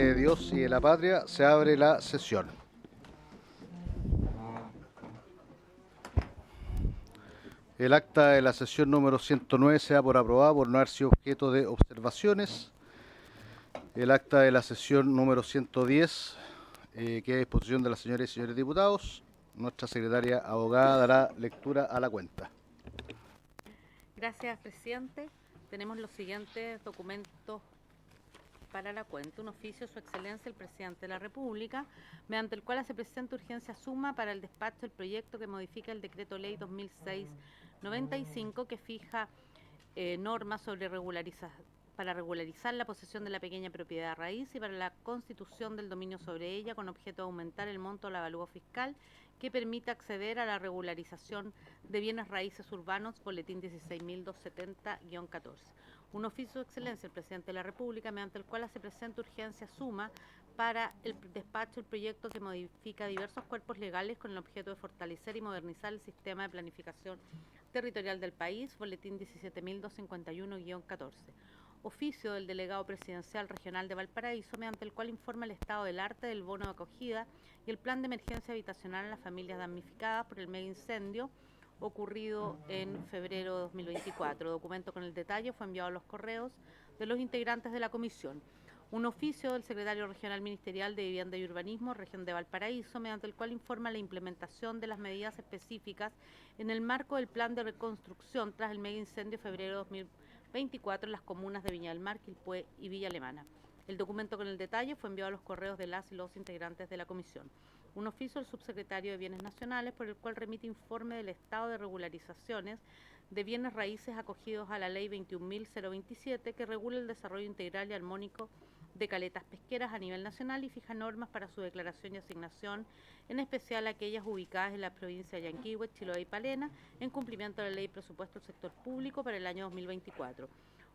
de Dios y de la patria, se abre la sesión. El acta de la sesión número 109 se da por aprobada por no haber sido objeto de observaciones. El acta de la sesión número 110 queda a disposición de las señoras y señores diputados. Nuestra secretaria abogada dará lectura a la cuenta. Gracias, presidente. Tenemos los siguientes documentos para la cuenta. Un oficio de Su Excelencia el Presidente de la República, mediante el cual hace presente urgencia suma para el despacho del proyecto que modifica el Decreto Ley 2006-95 que fija normas sobre para regularizar la posesión de la pequeña propiedad a raíz y para la constitución del dominio sobre ella con objeto de aumentar el monto del avalúo fiscal que permita acceder a la regularización de bienes raíces urbanos, boletín 16.270-14. Un oficio de excelencia del Presidente de la República, mediante el cual hace presente urgencia suma para el despacho del proyecto que modifica diversos cuerpos legales con el objeto de fortalecer y modernizar el sistema de planificación territorial del país, boletín 17.251-14. Oficio del delegado presidencial regional de Valparaíso, mediante el cual informa el estado del arte del bono de acogida y el plan de emergencia habitacional a las familias damnificadas por el mega incendio ocurrido en febrero de 2024. Documento con el detalle fue enviado a los correos de los integrantes de la comisión. Un oficio del secretario regional ministerial de Vivienda y Urbanismo, región de Valparaíso, mediante el cual informa la implementación de las medidas específicas en el marco del plan de reconstrucción tras el mega incendio de febrero de 2024 en las comunas de Viña del Mar, Quilpué y Villa Alemana. El documento con el detalle fue enviado a los correos de las y los integrantes de la comisión. Un oficio del subsecretario de Bienes Nacionales por el cual remite informe del estado de regularizaciones de bienes raíces acogidos a la Ley 21.027 que regula el desarrollo integral y armónico de caletas pesqueras a nivel nacional y fija normas para su declaración y asignación, en especial aquellas ubicadas en la provincia de Yanquihue, Chiloé y Palena, en cumplimiento de la Ley de Presupuesto del Sector Público para el año 2024.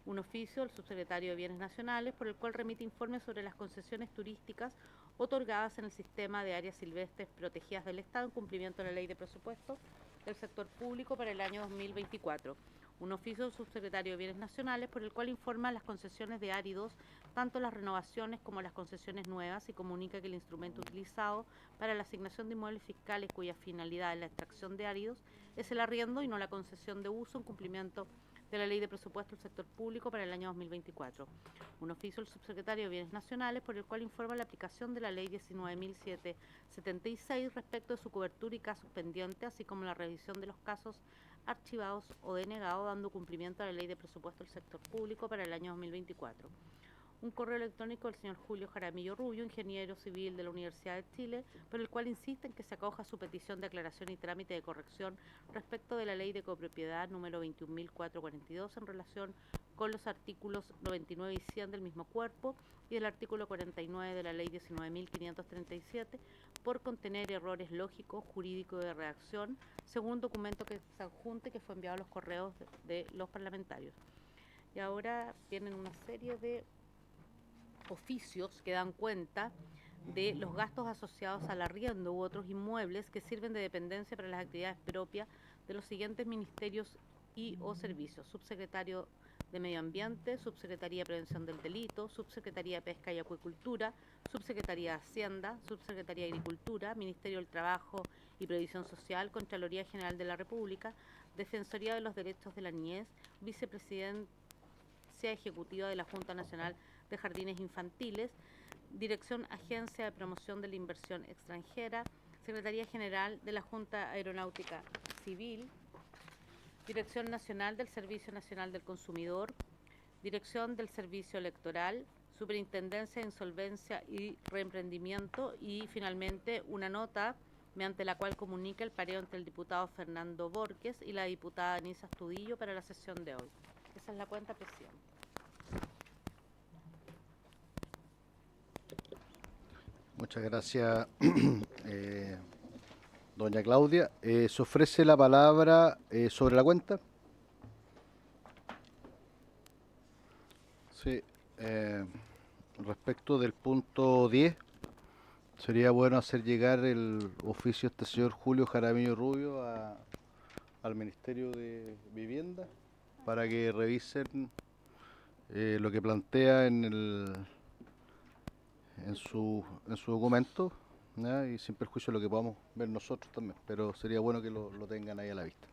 Un oficio del subsecretario de Bienes Nacionales por el cual remite informes sobre las concesiones turísticas otorgadas en el sistema de áreas silvestres protegidas del Estado en cumplimiento de la Ley de Presupuesto del Sector Público para el año 2024. Un oficio del subsecretario de Bienes Nacionales por el cual informa las concesiones de áridos, tanto las renovaciones como las concesiones nuevas, y comunica que el instrumento utilizado para la asignación de inmuebles fiscales cuya finalidad es la extracción de áridos es el arriendo y no la concesión de uso en cumplimiento de la Ley de Presupuesto del Sector Público para el año 2024. Un oficio del subsecretario de Bienes Nacionales por el cual informa la aplicación de la Ley 19.776 respecto de su cobertura y casos pendientes, así como la revisión de los casos archivados o denegados, dando cumplimiento a la Ley de Presupuesto del Sector Público para el año 2024. Un correo electrónico del señor Julio Jaramillo Rubio, ingeniero civil de la Universidad de Chile, por el cual insiste en que se acoja su petición de aclaración y trámite de corrección respecto de la Ley de Copropiedad número 21.442 en relación con los artículos 99 y 100 del mismo cuerpo y del artículo 49 de la Ley 19.537 por contener errores lógicos, jurídicos de redacción, según documento que se adjunte que fue enviado a los correos de los parlamentarios. Y ahora vienen una serie de oficios que dan cuenta de los gastos asociados al arriendo u otros inmuebles que sirven de dependencia para las actividades propias de los siguientes ministerios y o servicios: Subsecretario de Medio Ambiente, Subsecretaría de Prevención del Delito, Subsecretaría de Pesca y Acuicultura, Subsecretaría de Hacienda, Subsecretaría de Agricultura, Ministerio del Trabajo y Previsión Social, Contraloría General de la República, Defensoría de los Derechos de la Niñez, Vicepresidencia Ejecutiva de la Junta Nacional de Jardines Infantiles, Dirección Agencia de Promoción de la Inversión Extranjera, Secretaría General de la Junta Aeronáutica Civil, Dirección Nacional del Servicio Nacional del Consumidor, Dirección del Servicio Electoral, Superintendencia de Insolvencia y Reemprendimiento y finalmente una nota mediante la cual comunica el pareo entre el diputado Fernando Borges y la diputada Anisa Astudillo para la sesión de hoy. Esa es la cuenta, presidente. Muchas gracias, doña Claudia. ¿Se ofrece la palabra sobre la cuenta? Sí. Respecto del punto 10, sería bueno hacer llegar el oficio de este señor Julio Jaramillo Rubio al Ministerio de Vivienda para que revisen lo que plantea en en su documento, ¿ya? Y sin perjuicio de lo que podamos ver nosotros también, pero sería bueno que lo tengan ahí a la vista.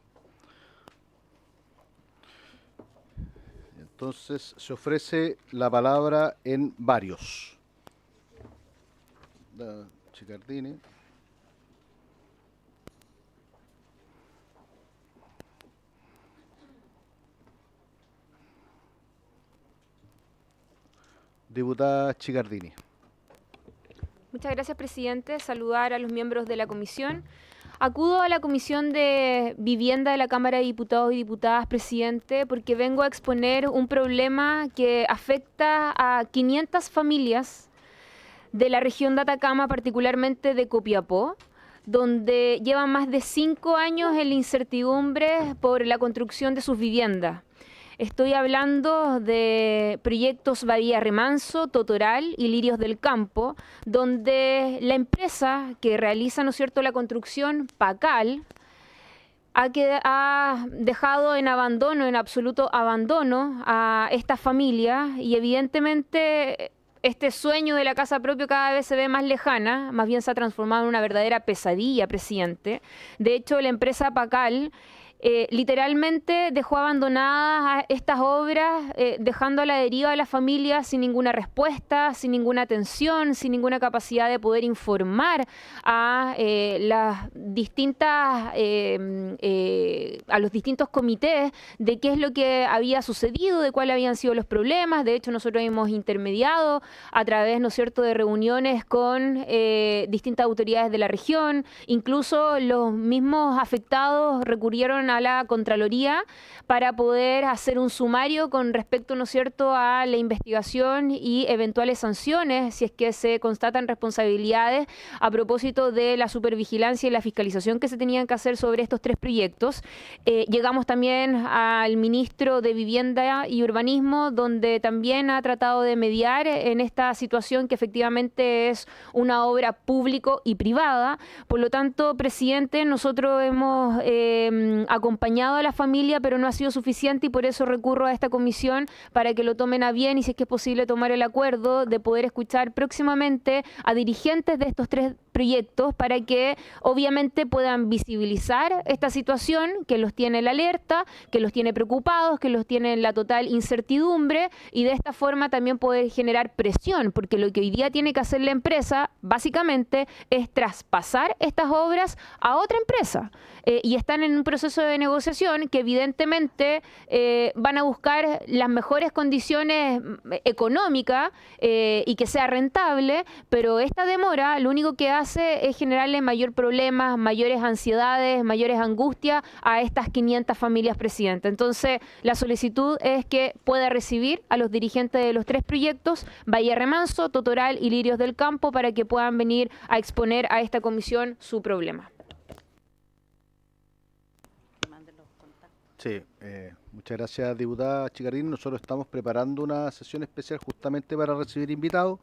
Entonces se ofrece la palabra en varios. Chicardini. Diputada Chicardini. Muchas gracias, presidente. Saludar a los miembros de la comisión. Acudo a la Comisión de Vivienda de la Cámara de Diputados y Diputadas, presidente, porque vengo a exponer un problema que afecta a 500 familias de la región de Atacama, particularmente de Copiapó, donde llevan más de 5 años en la incertidumbre por la construcción de sus viviendas. Estoy hablando de proyectos Bahía Remanso, Totoral y Lirios del Campo, donde la empresa que realiza, ¿no es cierto?, la construcción, Pacal, ha dejado en abandono, en absoluto abandono, a esta familia, y evidentemente este sueño de la casa propia cada vez se ve más lejana, más bien se ha transformado en una verdadera pesadilla, presidente. De hecho, la empresa Pacal literalmente dejó abandonadas estas obras, dejando a la deriva a la familia sin ninguna respuesta, sin ninguna atención, sin ninguna capacidad de poder informar a a los distintos comités de qué es lo que había sucedido, de cuáles habían sido los problemas. De hecho, nosotros hemos intermediado a través, ¿no es cierto?, de reuniones con distintas autoridades de la región. Incluso los mismos afectados recurrieron a la Contraloría para poder hacer un sumario con respecto, ¿no es cierto?, a la investigación y eventuales sanciones si es que se constatan responsabilidades a propósito de la supervigilancia y la fiscalización que se tenían que hacer sobre estos 3 proyectos. Llegamos también al ministro de Vivienda y Urbanismo, donde también ha tratado de mediar en esta situación que efectivamente es una obra público y privada. Por lo tanto, presidente, nosotros hemos acompañado a la familia, pero no ha sido suficiente, y por eso recurro a esta comisión para que lo tomen a bien y, si es que es posible, tomar el acuerdo de poder escuchar próximamente a dirigentes de estos 3 proyectos para que obviamente puedan visibilizar esta situación que los tiene en la alerta, que los tiene preocupados, que los tiene en la total incertidumbre, y de esta forma también poder generar presión, porque lo que hoy día tiene que hacer la empresa básicamente es traspasar estas obras a otra empresa, y están en un proceso de negociación que evidentemente van a buscar las mejores condiciones económicas y que sea rentable, pero esta demora lo único que hace es generarle mayor problemas, mayores ansiedades, mayores angustias a estas 500 familias, presidente. Entonces, la solicitud es que pueda recibir a los dirigentes de los 3 proyectos, Bahía Remanso, Totoral y Lirios del Campo, para que puedan venir a exponer a esta comisión su problema. Sí, muchas gracias, diputada Chicardini. Nosotros estamos preparando una sesión especial justamente para recibir invitados,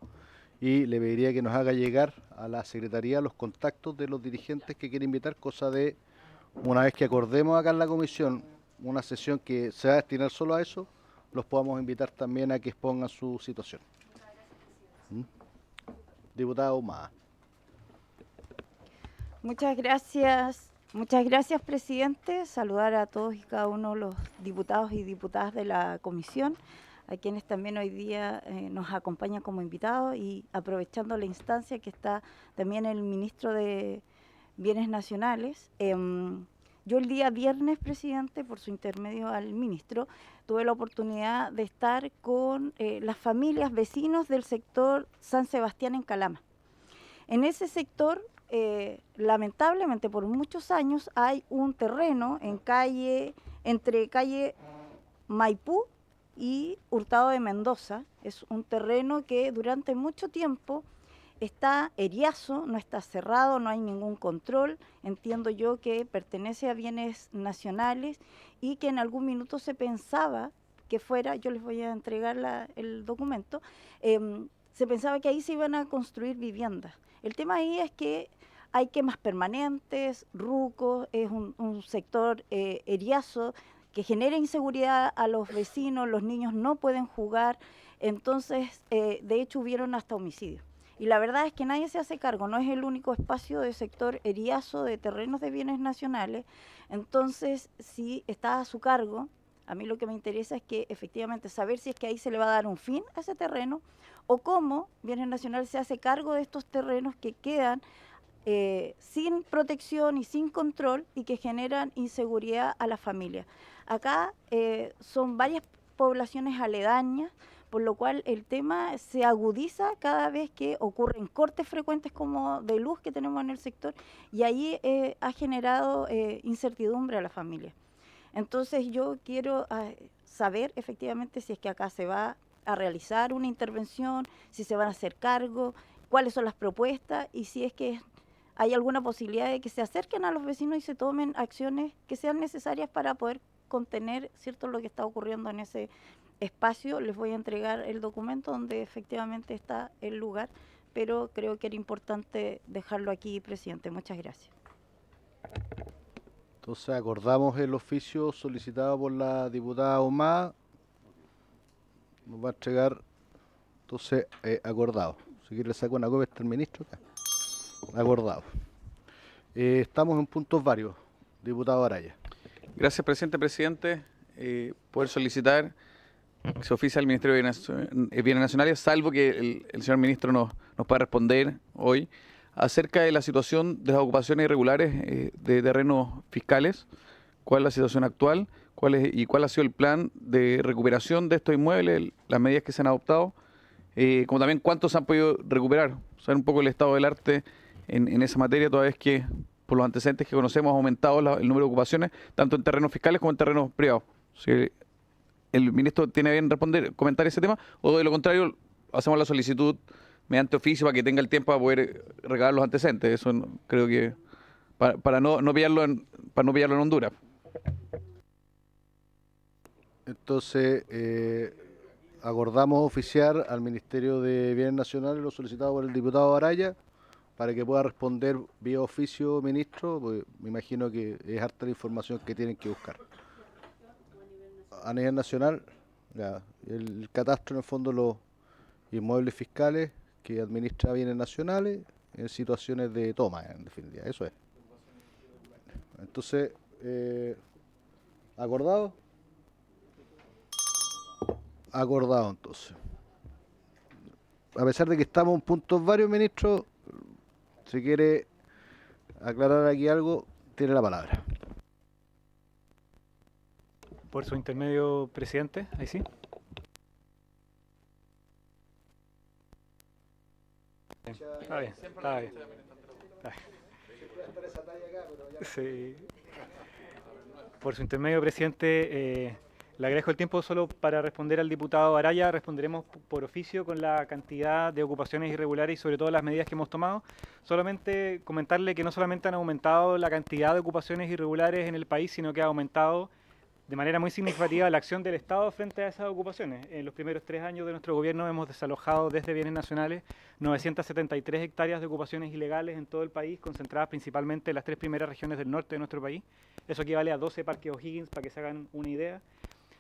y le pediría que nos haga llegar a la Secretaría los contactos de los dirigentes que quiere invitar, cosa de, una vez que acordemos acá en la comisión una sesión que se va a destinar solo a eso, los podamos invitar también a que expongan su situación. Diputada Ahumada. Muchas gracias, presidente. Saludar a todos y cada uno de los diputados y diputadas de la comisión, a quienes también hoy día nos acompañan como invitados, y aprovechando la instancia que está también el ministro de Bienes Nacionales. Yo el día viernes, presidente, por su intermedio al ministro, tuve la oportunidad de estar con las familias vecinos del sector San Sebastián en Calama. En ese sector, lamentablemente por muchos años, hay un terreno entre calle Maipú y Hurtado de Mendoza. Es un terreno que durante mucho tiempo está eriazo, no está cerrado, no hay ningún control. Entiendo yo que pertenece a bienes nacionales y que en algún minuto se pensaba que fuera, yo les voy a entregar el documento, se pensaba que ahí se iban a construir viviendas. El tema ahí es que hay quemas permanentes, rucos, es un sector eriazo que genera inseguridad a los vecinos, los niños no pueden jugar, entonces de hecho hubieron hasta homicidios. Y la verdad es que nadie se hace cargo, no es el único espacio de sector eriazo de terrenos de bienes nacionales. Entonces, si está a su cargo, a mí lo que me interesa es que efectivamente saber si es que ahí se le va a dar un fin a ese terreno o cómo Bienes Nacionales se hace cargo de estos terrenos que quedan sin protección y sin control y que generan inseguridad a las familias. Acá son varias poblaciones aledañas, por lo cual el tema se agudiza cada vez que ocurren cortes frecuentes como de luz que tenemos en el sector, y ahí ha generado incertidumbre a la familia. Entonces yo quiero saber efectivamente si es que acá se va a realizar una intervención, si se van a hacer cargo, cuáles son las propuestas y si es que hay alguna posibilidad de que se acerquen a los vecinos y se tomen acciones que sean necesarias para poder contener, ¿cierto?, lo que está ocurriendo en ese espacio. Les voy a entregar el documento donde efectivamente está el lugar, pero creo que era importante dejarlo aquí, presidente. Muchas gracias. Entonces acordamos el oficio solicitado por la diputada Ahumada. Nos va a entregar, entonces, acordado. Si quiere le saco una copia, está el ministro acá. Acordado. Estamos en puntos varios. Diputado Araya. Gracias, presidente. Poder solicitar que se oficie al Ministerio de Bienes Nacionales, salvo que el señor ministro nos pueda responder hoy acerca de la situación de las ocupaciones irregulares de terrenos fiscales. ¿Cuál es la situación actual? ¿Cuál ha sido el plan de recuperación de estos inmuebles, las medidas que se han adoptado? Como también cuántos se han podido recuperar. Saber un poco el estado del arte en esa materia, toda vez que por los antecedentes que conocemos ha aumentado el número de ocupaciones, tanto en terrenos fiscales como en terrenos privados. Si el ministro tiene bien comentar ese tema, o de lo contrario, hacemos la solicitud mediante oficio para que tenga el tiempo para poder recabar los antecedentes. Eso creo que para no pillarlo en Honduras. Entonces, acordamos oficiar al Ministerio de Bienes Nacionales lo solicitado por el diputado Araya para que pueda responder vía oficio, ministro, pues me imagino que es harta la información que tienen que buscar. A nivel nacional, ya, el catastro en el fondo los inmuebles fiscales que administra Bienes Nacionales en situaciones de toma, en definitiva, eso es. Entonces, ¿acordado? Acordado, entonces. A pesar de que estamos en puntos varios, ministro, si quiere aclarar aquí algo, tiene la palabra. Por su intermedio, presidente, ahí sí. Está bien. Sí. Por su intermedio, presidente, le agradezco el tiempo solo para responder al diputado Araya. Responderemos por oficio con la cantidad de ocupaciones irregulares y sobre todo las medidas que hemos tomado. Solamente comentarle que no solamente han aumentado la cantidad de ocupaciones irregulares en el país, sino que ha aumentado de manera muy significativa la acción del Estado frente a esas ocupaciones. En los primeros 3 años de nuestro gobierno hemos desalojado desde Bienes Nacionales 973 hectáreas de ocupaciones ilegales en todo el país, concentradas principalmente en las 3 primeras regiones del norte de nuestro país. Eso equivale a 12 parques O'Higgins, para que se hagan una idea.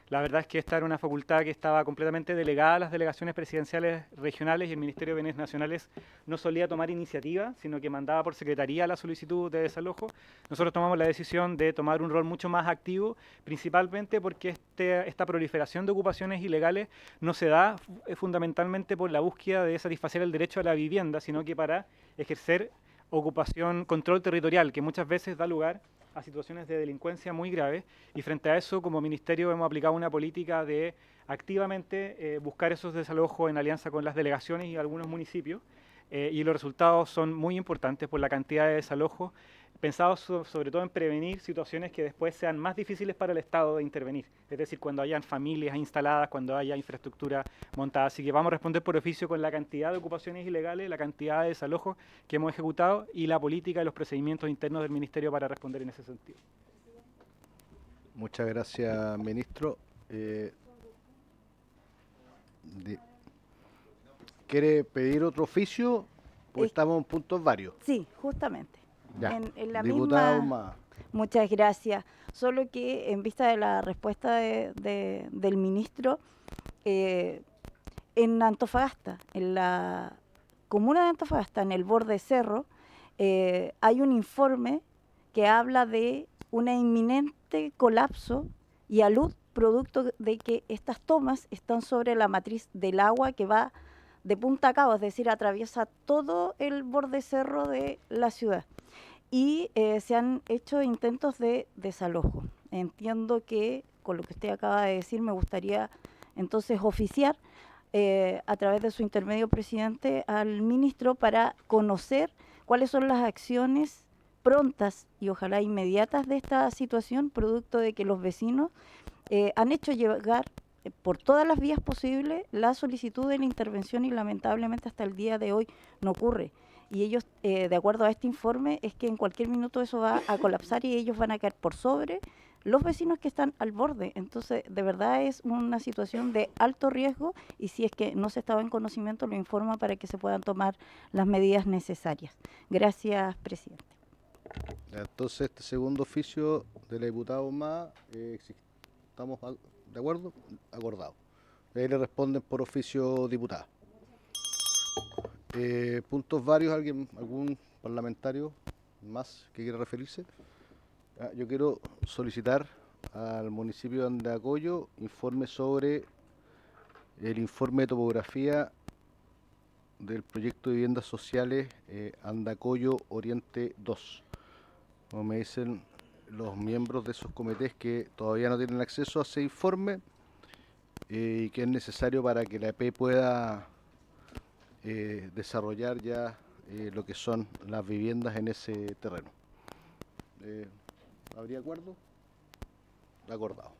La verdad es que esta era una facultad que estaba completamente delegada a las delegaciones presidenciales regionales y el Ministerio de Bienes Nacionales no solía tomar iniciativa, sino que mandaba por secretaría la solicitud de desalojo. Nosotros tomamos la decisión de tomar un rol mucho más activo, principalmente porque esta proliferación de ocupaciones ilegales no se da fundamentalmente por la búsqueda de satisfacer el derecho a la vivienda, sino que para ejercer control territorial, que muchas veces da lugar a situaciones de delincuencia muy graves, y frente a eso, como ministerio, hemos aplicado una política de activamente buscar esos desalojos en alianza con las delegaciones y algunos municipios, y los resultados son muy importantes por la cantidad de desalojos, pensados sobre todo en prevenir situaciones que después sean más difíciles para el Estado de intervenir, es decir, cuando hayan familias instaladas, cuando haya infraestructura montada. Así que vamos a responder por oficio con la cantidad de ocupaciones ilegales, la cantidad de desalojos que hemos ejecutado y la política y los procedimientos internos del Ministerio para responder en ese sentido. Muchas gracias, ministro. ¿Quiere pedir otro oficio o estamos en puntos varios? Sí, justamente. Ya. En la Diputado misma. Muchas gracias. Solo que en vista de la respuesta del ministro, en Antofagasta, en la comuna de Antofagasta, en el borde cerro, hay un informe que habla de un inminente colapso y alud producto de que estas tomas están sobre la matriz del agua que va de punta a cabo, es decir, atraviesa todo el borde cerro de la ciudad. Y se han hecho intentos de desalojo. Entiendo que, con lo que usted acaba de decir, me gustaría entonces oficiar a través de su intermedio, presidente, al ministro para conocer cuáles son las acciones prontas y ojalá inmediatas de esta situación, producto de que los vecinos han hecho llegar por todas las vías posibles la solicitud de la intervención y lamentablemente hasta el día de hoy no ocurre. Y ellos, de acuerdo a este informe, es que en cualquier minuto eso va a colapsar y ellos van a caer por sobre los vecinos que están al borde. Entonces, de verdad es una situación de alto riesgo y si es que no se estaba en conocimiento, lo informa para que se puedan tomar las medidas necesarias. Gracias, presidente. Entonces, este segundo oficio de la diputada Humada, ¿estamos de acuerdo? Acordado. Ahí le responden por oficio diputada. Puntos varios, algún parlamentario más que quiera referirse. Yo quiero solicitar al municipio de Andacollo informe sobre el informe de topografía del proyecto de viviendas sociales Andacollo Oriente 2. Como me dicen los miembros de esos comités que todavía no tienen acceso a ese informe y que es necesario para que la EP pueda desarrollar ya lo que son las viviendas en ese terreno. ¿Habría acuerdo? Acordado.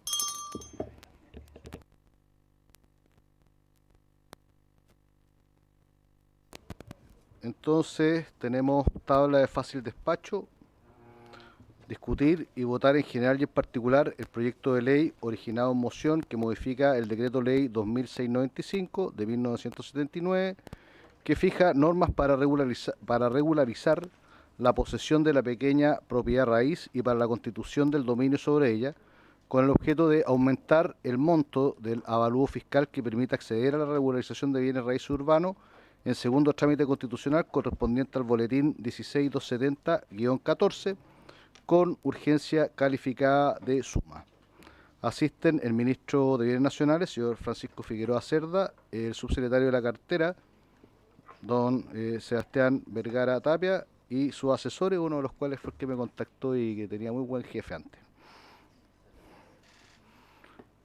Entonces tenemos tabla de fácil despacho. Discutir y votar en general y en particular el proyecto de ley originado en moción que modifica el decreto ley 2695 de 1979 que fija normas para regularizar la posesión de la pequeña propiedad raíz y para la constitución del dominio sobre ella, con el objeto de aumentar el monto del avalúo fiscal que permita acceder a la regularización de bienes raíces urbanos en segundo trámite constitucional correspondiente al boletín 16270-14 con urgencia calificada de suma. Asisten el ministro de Bienes Nacionales, señor Francisco Figueroa Cerda, el subsecretario de la cartera, don Sebastián Vergara Tapia, y sus asesores, uno de los cuales fue el que me contactó y que tenía muy buen jefe antes.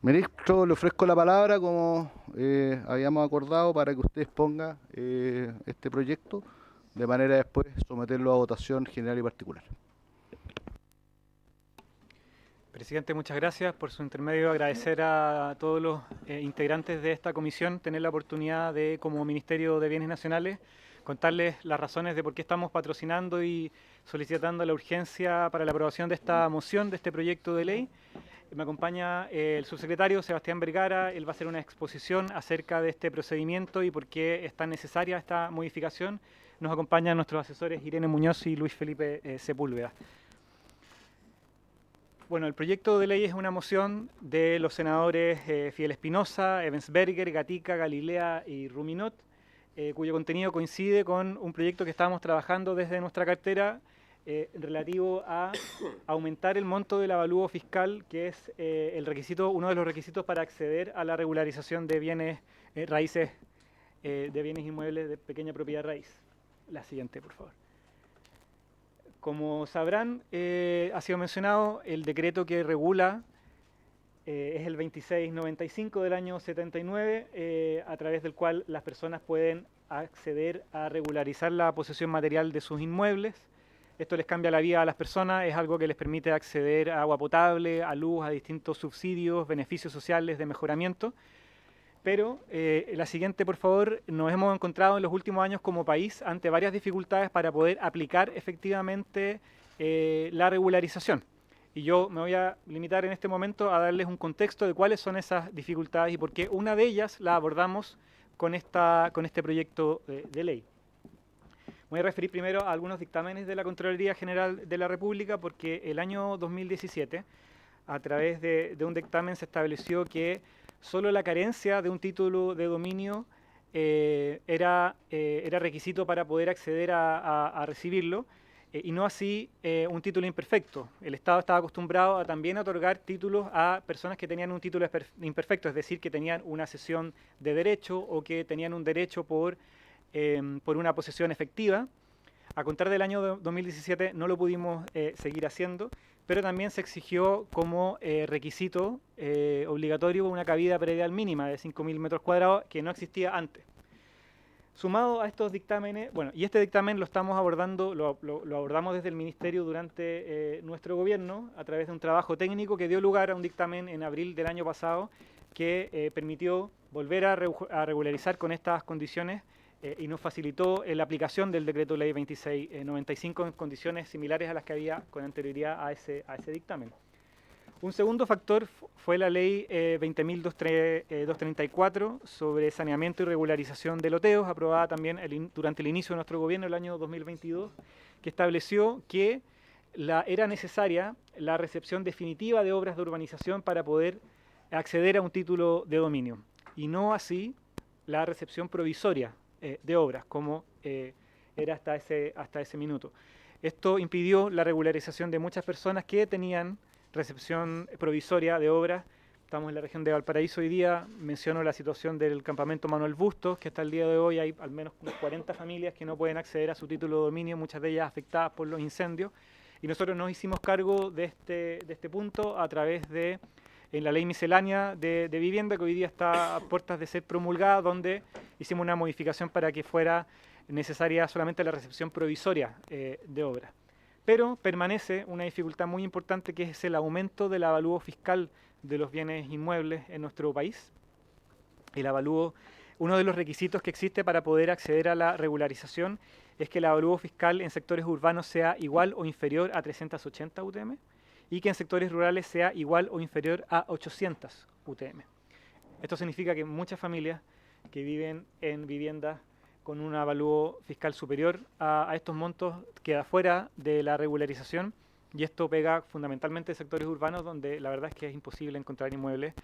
Ministro, le ofrezco la palabra como habíamos acordado para que usted exponga este proyecto, de manera después someterlo a votación general y particular. Presidente, muchas gracias. Por su intermedio, agradecer a todos los integrantes de esta comisión tener la oportunidad de, como Ministerio de Bienes Nacionales, contarles las razones de por qué estamos patrocinando y solicitando la urgencia para la aprobación de esta moción, de este proyecto de ley. Me acompaña el subsecretario Sebastián Vergara. Él va a hacer una exposición acerca de este procedimiento y por qué es tan necesaria esta modificación. Nos acompañan nuestros asesores Irene Muñoz y Luis Felipe Sepúlveda. Bueno, el proyecto de ley es una moción de los senadores Fidel Espinosa, Ebensberger, Gatica, Galilea y Ruminot, cuyo contenido coincide con un proyecto que estábamos trabajando desde nuestra cartera relativo a aumentar el monto del avalúo fiscal, que es uno de los requisitos para acceder a la regularización de bienes raíces, de bienes inmuebles de pequeña propiedad raíz. La siguiente, por favor. Como sabrán, ha sido mencionado, el decreto que regula es el 2695 del año 79, a través del cual las personas pueden acceder a regularizar la posesión material de sus inmuebles. Esto les cambia la vida a las personas, es algo que les permite acceder a agua potable, a luz, a distintos subsidios, beneficios sociales de mejoramiento. Pero la siguiente, por favor, nos hemos encontrado en los últimos años como país ante varias dificultades para poder aplicar efectivamente la regularización. Y yo me voy a limitar en este momento a darles un contexto de cuáles son esas dificultades y por qué una de ellas la abordamos con este proyecto de ley. Voy a referir primero a algunos dictámenes de la Contraloría General de la República porque el año 2017, a través de un dictamen, se estableció que solo la carencia de un título de dominio era requisito para poder acceder a recibirlo, y no así un título imperfecto. El Estado estaba acostumbrado a también otorgar títulos a personas que tenían un título imperfecto, es decir, que tenían una cesión de derecho o que tenían un derecho por una posesión efectiva. A contar del año 2017 no lo pudimos seguir haciendo, pero también se exigió como requisito obligatorio una cabida predial mínima de 5.000 metros cuadrados que no existía antes. Sumado a estos dictámenes, bueno, y este dictamen lo estamos abordando, lo abordamos desde el Ministerio durante nuestro gobierno a través de un trabajo técnico que dio lugar a un dictamen en abril del año pasado que permitió volver a regularizar con estas condiciones y nos facilitó la aplicación del decreto ley 2695 en condiciones similares a las que había con anterioridad a ese dictamen. Un segundo factor fue la ley 20.234 sobre saneamiento y regularización de loteos, aprobada también durante el inicio de nuestro gobierno el año 2022, que estableció que era necesaria la recepción definitiva de obras de urbanización para poder acceder a un título de dominio, y no así la recepción provisoria de obras, como era hasta ese minuto. Esto impidió la regularización de muchas personas que tenían recepción provisoria de obras. Estamos en la región de Valparaíso hoy día, menciono la situación del campamento Manuel Bustos, que hasta el día de hoy hay al menos 40 familias que no pueden acceder a su título de dominio, muchas de ellas afectadas por los incendios, y nosotros nos hicimos cargo de este punto a través de la ley miscelánea de vivienda, que hoy día está a puertas de ser promulgada, donde hicimos una modificación para que fuera necesaria solamente la recepción provisoria de obras. Pero permanece una dificultad muy importante, que es el aumento del avalúo fiscal de los bienes inmuebles en nuestro país. El avalúo, uno de los requisitos que existe para poder acceder a la regularización es que el avalúo fiscal en sectores urbanos sea igual o inferior a 380 UTM y que en sectores rurales sea igual o inferior a 800 UTM. Esto significa que muchas familias que viven en viviendas con un avalúo fiscal superior a estos montos queda fuera de la regularización, y esto pega fundamentalmente en sectores urbanos donde la verdad es que es imposible encontrar inmuebles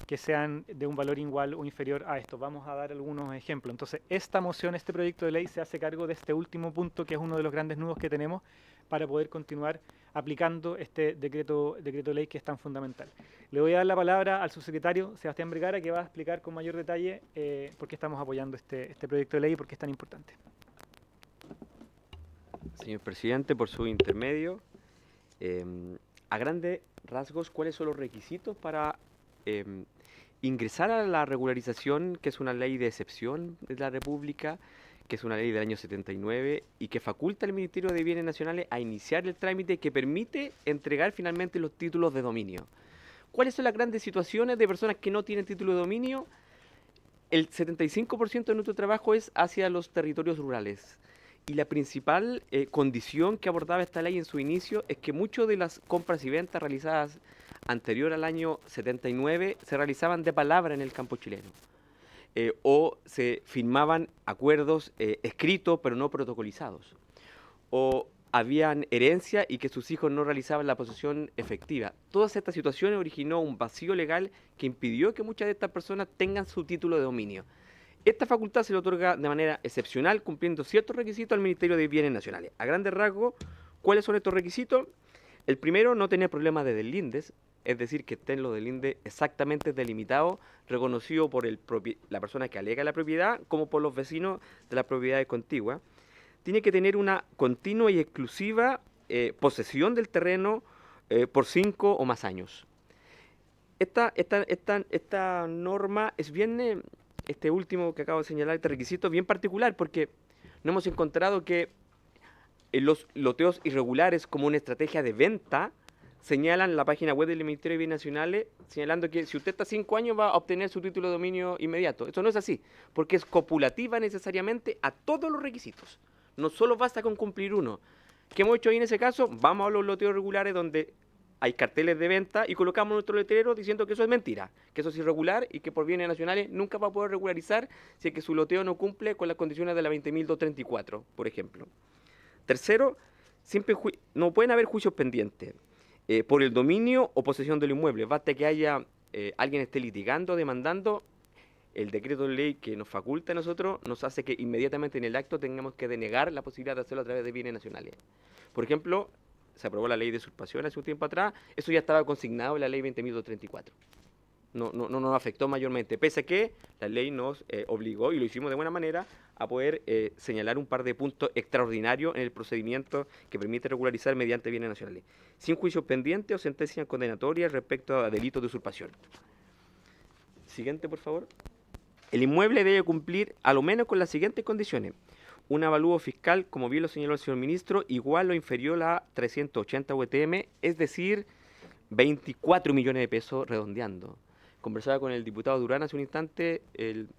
que sean de un valor igual o inferior a esto. Vamos a dar algunos ejemplos. Entonces, esta moción, este proyecto de ley se hace cargo de este último punto, que es uno de los grandes nudos que tenemos para poder continuar aplicando este decreto ley que es tan fundamental. Le voy a dar la palabra al subsecretario Sebastián Vergara, que va a explicar con mayor detalle por qué estamos apoyando este proyecto de ley y por qué es tan importante. Señor presidente, por su intermedio, a grandes rasgos, ¿cuáles son los requisitos para ingresar a la regularización, que es una ley de excepción de la República, que es una ley del año 79 y que faculta al Ministerio de Bienes Nacionales a iniciar el trámite que permite entregar finalmente los títulos de dominio? ¿Cuáles son las grandes situaciones de personas que no tienen título de dominio? El 75% de nuestro trabajo es hacia los territorios rurales. Y la principal condición que abordaba esta ley en su inicio es que muchas de las compras y ventas realizadas anterior al año 79 se realizaban de palabra en el campo chileno. O se firmaban acuerdos escritos pero no protocolizados, o habían herencia y que sus hijos no realizaban la posesión efectiva. Todas estas situaciones originó un vacío legal que impidió que muchas de estas personas tengan su título de dominio. Esta facultad se le otorga de manera excepcional, cumpliendo ciertos requisitos al Ministerio de Bienes Nacionales. A grandes rasgos, ¿cuáles son estos requisitos? El primero, no tener problemas de deslindes, es decir, que estén los deslindes exactamente delimitados, reconocido por la persona que alega la propiedad, como por los vecinos de las propiedades contiguas. Tiene que tener una continua y exclusiva posesión del terreno por 5 o más años. Esta norma es bien, este último que acabo de señalar, este requisito, bien particular, porque no hemos encontrado que los loteos irregulares como una estrategia de venta señalan en la página web del Ministerio de Bienes Nacionales, señalando que si usted está 5 años va a obtener su título de dominio inmediato. Eso no es así, porque es copulativa necesariamente a todos los requisitos. No solo basta con cumplir uno. ¿Qué hemos hecho ahí en ese caso? Vamos a los loteos regulares donde hay carteles de venta y colocamos nuestro letrero diciendo que eso es mentira, que eso es irregular y que por bienes nacionales nunca va a poder regularizar si es que su loteo no cumple con las condiciones de la 20.234, por ejemplo. Tercero, siempre no pueden haber juicios pendientes por el dominio o posesión del inmueble. Basta que haya alguien esté litigando, demandando. el decreto de ley que nos faculta a nosotros nos hace que inmediatamente en el acto tengamos que denegar la posibilidad de hacerlo a través de bienes nacionales. Por ejemplo, se aprobó la ley de usurpación hace un tiempo atrás, eso ya estaba consignado en la ley 20.234. No nos afectó mayormente, pese a que la ley nos obligó, y lo hicimos de buena manera, a poder señalar un par de puntos extraordinarios en el procedimiento que permite regularizar mediante bienes nacionales, sin juicio pendiente o sentencia condenatoria respecto a delitos de usurpación. Siguiente, por favor. El inmueble debe cumplir a lo menos con las siguientes condiciones. Un avalúo fiscal, como bien lo señaló el señor ministro, igual o inferior a 380 UTM, es decir, 24 millones de pesos redondeando. Conversaba con el diputado Durán hace un instante,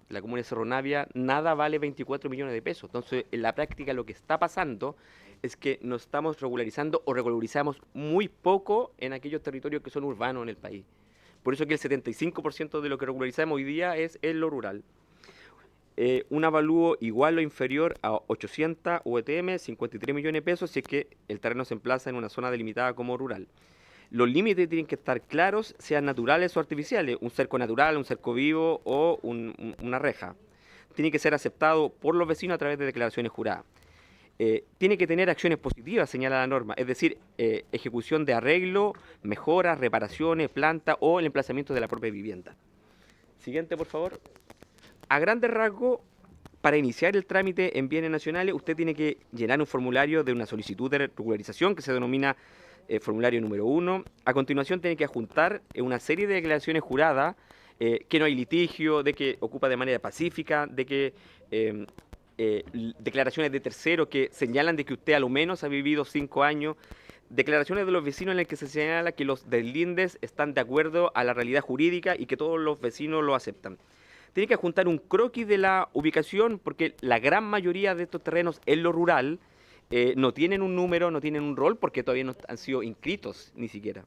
la comuna de Cerro Navia, nada vale 24 millones de pesos. Entonces, en la práctica lo que está pasando es que nos estamos regularizando o regularizamos muy poco en aquellos territorios que son urbanos en el país. Por eso que el 75% de lo que regularizamos hoy día es en lo rural. Un avalúo igual o inferior a 800 UTM, 53 millones de pesos, si es que el terreno se emplaza en una zona delimitada como rural. Los límites tienen que estar claros, sean naturales o artificiales, un cerco natural, un cerco vivo o una reja. Tiene que ser aceptado por los vecinos a través de declaraciones juradas. Tiene que tener acciones positivas, señala la norma, es decir, ejecución de arreglo, mejoras, reparaciones, planta o el emplazamiento de la propia vivienda. Siguiente, por favor. A grandes rasgos, para iniciar el trámite en bienes nacionales, usted tiene que llenar un formulario de una solicitud de regularización que se denomina formulario número 1. A continuación tiene que adjuntar una serie de declaraciones juradas, que no hay litigio, de que ocupa de manera pacífica, de que declaraciones de terceros que señalan de que usted a lo menos ha vivido 5 años, declaraciones de los vecinos en las que se señala que los deslindes están de acuerdo a la realidad jurídica y que todos los vecinos lo aceptan. Tiene que adjuntar un croquis de la ubicación porque la gran mayoría de estos terrenos en lo rural no tienen un número, no tienen un rol porque todavía no han sido inscritos ni siquiera.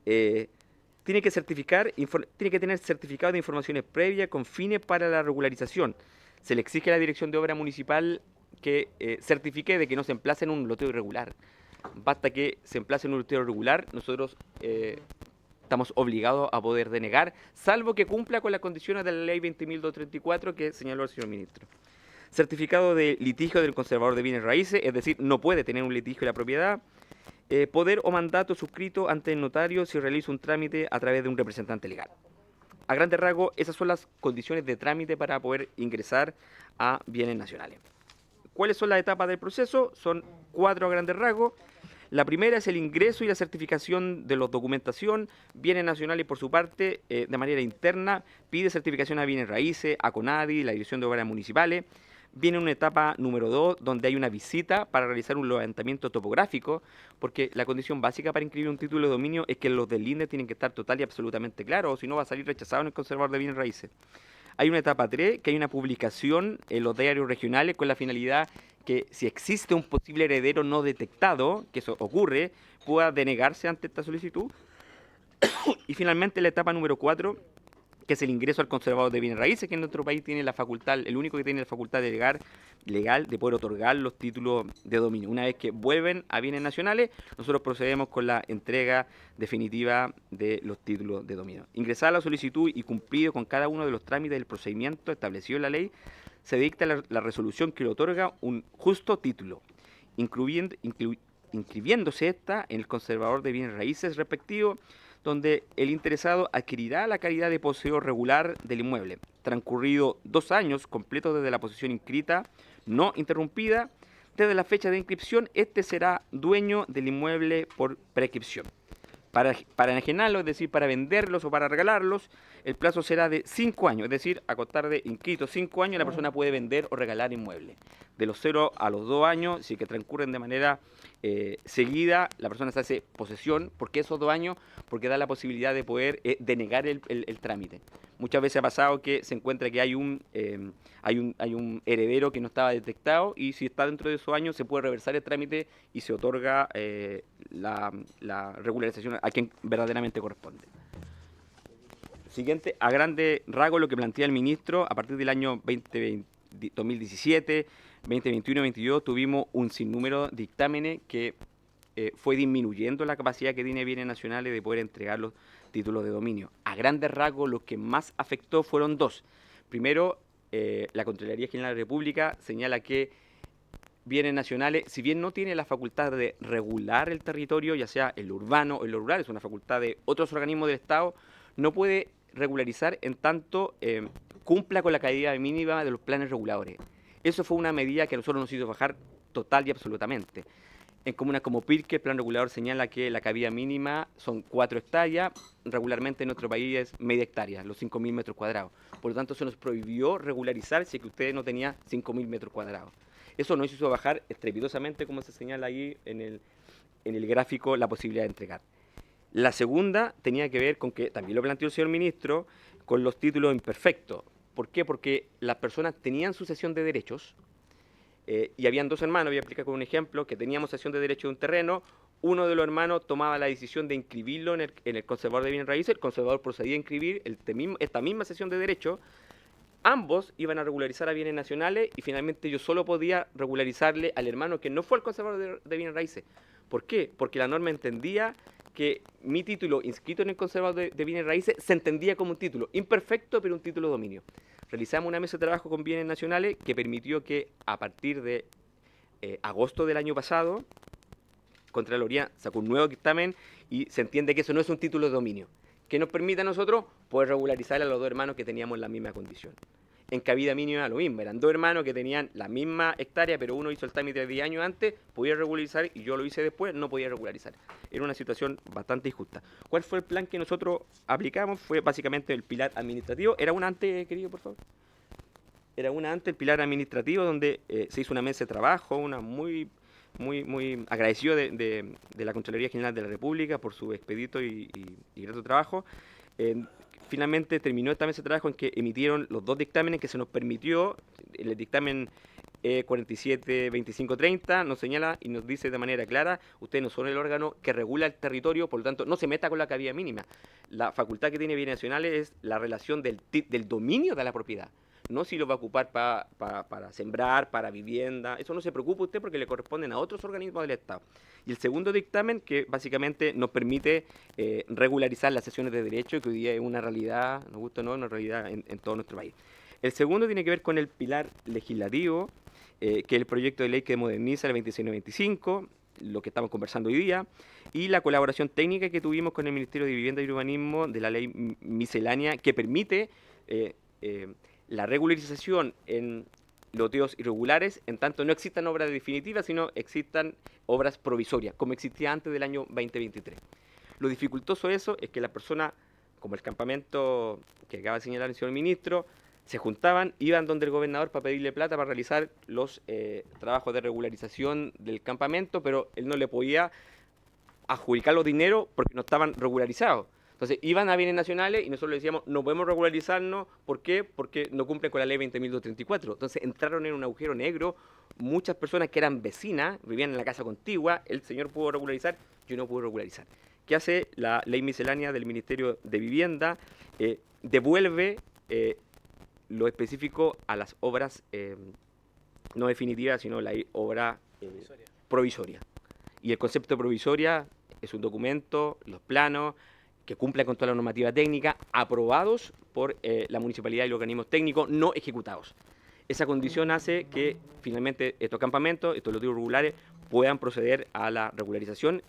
Tiene que tener certificado de informaciones previas con fines para la regularización. Se le exige a la Dirección de Obra Municipal que certifique de que no se emplace en un loteo irregular. Basta que se emplace en un loteo irregular, nosotros estamos obligados a poder denegar, salvo que cumpla con las condiciones de la ley 20.234 que señaló el señor ministro. Certificado de litigio del conservador de bienes raíces, es decir, no puede tener un litigio de la propiedad. Poder o mandato suscrito ante el notario si realiza un trámite a través de un representante legal. A grandes rasgos, esas son las condiciones de trámite para poder ingresar a bienes nacionales. ¿Cuáles son las etapas del proceso? Son 4 a grandes rasgos. La primera es el ingreso y la certificación de la documentación. Bienes nacionales, por su parte, de manera interna, pide certificación a bienes raíces, a CONADI, la Dirección de Obras Municipales. Viene una etapa número 2, donde hay una visita para realizar un levantamiento topográfico, porque la condición básica para inscribir un título de dominio es que los deslindes tienen que estar total y absolutamente claros, o si no va a salir rechazado en el conservador de bienes raíces. Hay una etapa 3, que hay una publicación en los diarios regionales con la finalidad que si existe un posible heredero no detectado, que eso ocurre, pueda denegarse ante esta solicitud. Y finalmente la etapa número 4, que es el ingreso al conservador de bienes raíces, que en nuestro país tiene la facultad, el único que tiene la facultad legal de poder otorgar los títulos de dominio. Una vez que vuelven a bienes nacionales, nosotros procedemos con la entrega definitiva de los títulos de dominio. Ingresada la solicitud y cumplido con cada uno de los trámites del procedimiento establecido en la ley, se dicta la resolución que le otorga un justo título, inscribiéndose esta en el conservador de bienes raíces respectivo, donde el interesado adquirirá la calidad de poseedor regular del inmueble. Transcurrido 2 años completos desde la posesión inscrita, no interrumpida, desde la fecha de inscripción, este será dueño del inmueble por prescripción. Para enajenarlos, es decir, para venderlos o para regalarlos, el plazo será de 5 años, es decir, a contar de inscritos 5 años, la persona puede vender o regalar inmuebles. De los 0 a los 2 años, si que transcurren de manera seguida, la persona se hace posesión. ¿Por qué esos 2 años? Porque da la posibilidad de poder denegar el trámite. Muchas veces ha pasado que se encuentra que hay un heredero que no estaba detectado y si está dentro de esos años se puede reversar el trámite y se otorga la regularización a quien verdaderamente corresponde. Siguiente, a grande rasgo lo que plantea el ministro, a partir del año 2017, 2021 y 2022 tuvimos un sinnúmero de dictámenes que fue disminuyendo la capacidad que tiene bienes nacionales de poder entregar los títulos de dominio. A grandes rasgos, lo que más afectó fueron 2. Primero, la Contraloría General de la República señala que bienes nacionales, si bien no tiene la facultad de regular el territorio, ya sea el urbano o el rural, es una facultad de otros organismos del Estado, no puede regularizar en tanto cumpla con la caída mínima de los planes reguladores. Eso fue una medida que a nosotros nos hizo bajar total y absolutamente. En comunas como Pirque, el plan regulador señala que la caída mínima son 4 hectáreas, regularmente en nuestro país es media hectárea, los 5.000 metros cuadrados. Por lo tanto, se nos prohibió regularizar si es que usted no tenía 5.000 metros cuadrados. Eso nos hizo bajar estrepitosamente, como se señala ahí en el gráfico, la posibilidad de entregar. La segunda tenía que ver con que, también lo planteó el señor ministro, con los títulos imperfectos. ¿Por qué? Porque las personas tenían sucesión de derechos y habían 2 hermanos, voy a explicar con un ejemplo, que teníamos cesión de derecho de un terreno, uno de los hermanos tomaba la decisión de inscribirlo en el conservador de bienes raíces, el conservador procedía a inscribir esta misma cesión de derecho. Ambos iban a regularizar a bienes nacionales y finalmente yo solo podía regularizarle al hermano que no fue el conservador de bienes raíces. ¿Por qué? Porque la norma entendía que mi título inscrito en el conservador de bienes raíces se entendía como un título imperfecto, pero un título de dominio. Realizamos una mesa de trabajo con bienes nacionales que permitió que a partir de agosto del año pasado, Contraloría sacó un nuevo dictamen y se entiende que eso no es un título de dominio, que nos permite a nosotros poder regularizar a los 2 hermanos que teníamos la misma condición. En cabida mínima lo mismo, eran 2 hermanos que tenían la misma hectárea, pero uno hizo el trámite de 10 años antes, podía regularizar, y yo lo hice después, no podía regularizar. Era una situación bastante injusta. ¿Cuál fue el plan que nosotros aplicamos? Fue básicamente el pilar administrativo. ¿Era una antes, querido, por favor? Era una antes, el pilar administrativo, donde se hizo una mesa de trabajo, una muy agradecido de la Contraloría General de la República por su expedito y grato trabajo. Finalmente terminó esta mesa de trabajo en que emitieron los 2 dictámenes que se nos permitió. El dictamen 47-25-30 nos señala y nos dice de manera clara: ustedes no son el órgano que regula el territorio, por lo tanto no se meta con la cabida mínima. La facultad que tiene bienes nacionales es la relación del dominio de la propiedad, no si lo va a ocupar para sembrar, para vivienda. Eso no se preocupe usted porque le corresponden a otros organismos del Estado. Y el segundo dictamen, que básicamente nos permite regularizar las sesiones de derecho, que hoy día es una realidad, nos gusta o no, una realidad en todo nuestro país. El segundo tiene que ver con el pilar legislativo, que es el proyecto de ley que moderniza el 2695, lo que estamos conversando hoy día, y la colaboración técnica que tuvimos con el Ministerio de Vivienda y Urbanismo de la ley miscelánea, que permite la regularización en loteos irregulares, en tanto no existan obras definitivas, sino existan obras provisorias, como existía antes del año 2023. Lo dificultoso de eso es que las personas, como el campamento que acaba de señalar el señor ministro, se juntaban, iban donde el gobernador para pedirle plata para realizar los trabajos de regularización del campamento, pero él no le podía adjudicar los dineros porque no estaban regularizados. Entonces iban a bienes nacionales y nosotros le decíamos, no podemos regularizarnos. ¿Por qué? Porque no cumplen con la ley 20.234. Entonces entraron en un agujero negro. Muchas personas que eran vecinas, vivían en la casa contigua, el señor pudo regularizar, yo no pude regularizar. ¿Qué hace la ley miscelánea del Ministerio de Vivienda? Devuelve lo específico a las obras no definitivas, sino la obra provisoria. Y el concepto de provisoria es un documento, los planos, que cumplan con toda la normativa técnica, aprobados por la municipalidad y los organismos técnicos, no ejecutados. Esa condición hace que finalmente estos campamentos, estos loteos regulares, puedan proceder a la regularización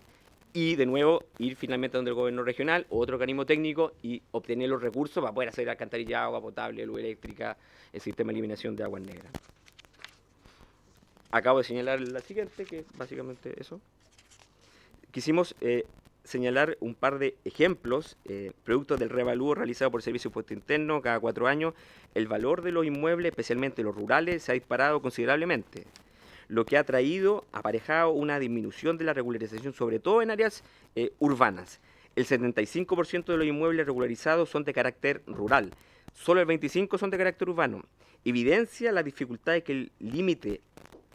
y de nuevo ir finalmente donde el gobierno regional o otro organismo técnico y obtener los recursos para poder hacer alcantarillado, agua potable, luz eléctrica, el sistema de eliminación de aguas negras. Acabo de señalar la siguiente, que es básicamente eso. Quisimos señalar un par de ejemplos, productos del revalúo realizado por el Servicio de Impuesto Interno cada 4 años. El valor de los inmuebles, especialmente los rurales, se ha disparado considerablemente, lo que ha traído aparejado una disminución de la regularización, sobre todo en áreas urbanas. El 75% de los inmuebles regularizados son de carácter rural, solo el 25% son de carácter urbano. Evidencia las dificultades que el límite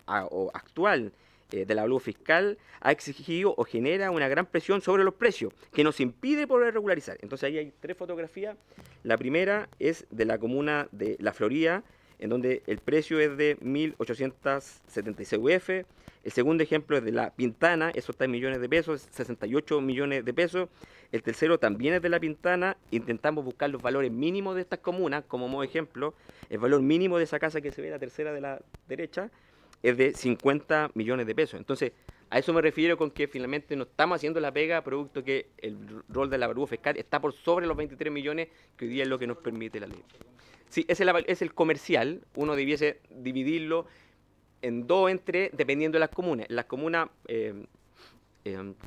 actual del avalúo fiscal ha exigido o genera una gran presión sobre los precios, que nos impide poder regularizar. Entonces ahí hay 3 fotografías. La primera es de la comuna de La Florida, en donde el precio es de 1.876 UF. El segundo ejemplo es de La Pintana, eso está en millones de pesos, 68 millones de pesos. El tercero también es de La Pintana. Intentamos buscar los valores mínimos de estas comunas, como modo ejemplo. El valor mínimo de esa casa que se ve, la tercera de la derecha, es de 50 millones de pesos. Entonces, a eso me refiero con que finalmente no estamos haciendo la pega, producto que el rol del avalúo fiscal está por sobre los 23 millones, que hoy día es lo que nos permite la ley. Sí, es el comercial, uno debiese dividirlo en dos, en tres, dependiendo de las comunas. Las comunas,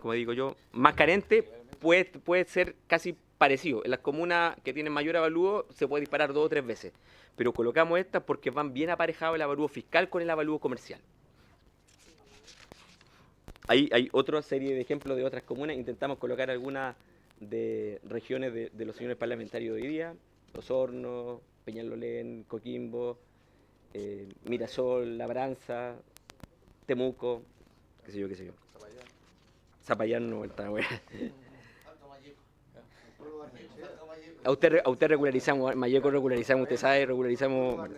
como digo yo, más carentes, puede ser casi parecido. En las comunas que tienen mayor avalúo se puede disparar 2 o 3 veces. Pero colocamos estas porque van bien aparejados el avalúo fiscal con el avalúo comercial. Hay otra serie de ejemplos de otras comunas. Intentamos colocar algunas de regiones de los señores parlamentarios de hoy día. Osorno, Peñalolén, Coquimbo, Mirasol, Labranza, Temuco, qué sé yo. Zapallar no está bueno. A usted regularizamos, Mayeco regularizamos, usted sabe, regularizamos.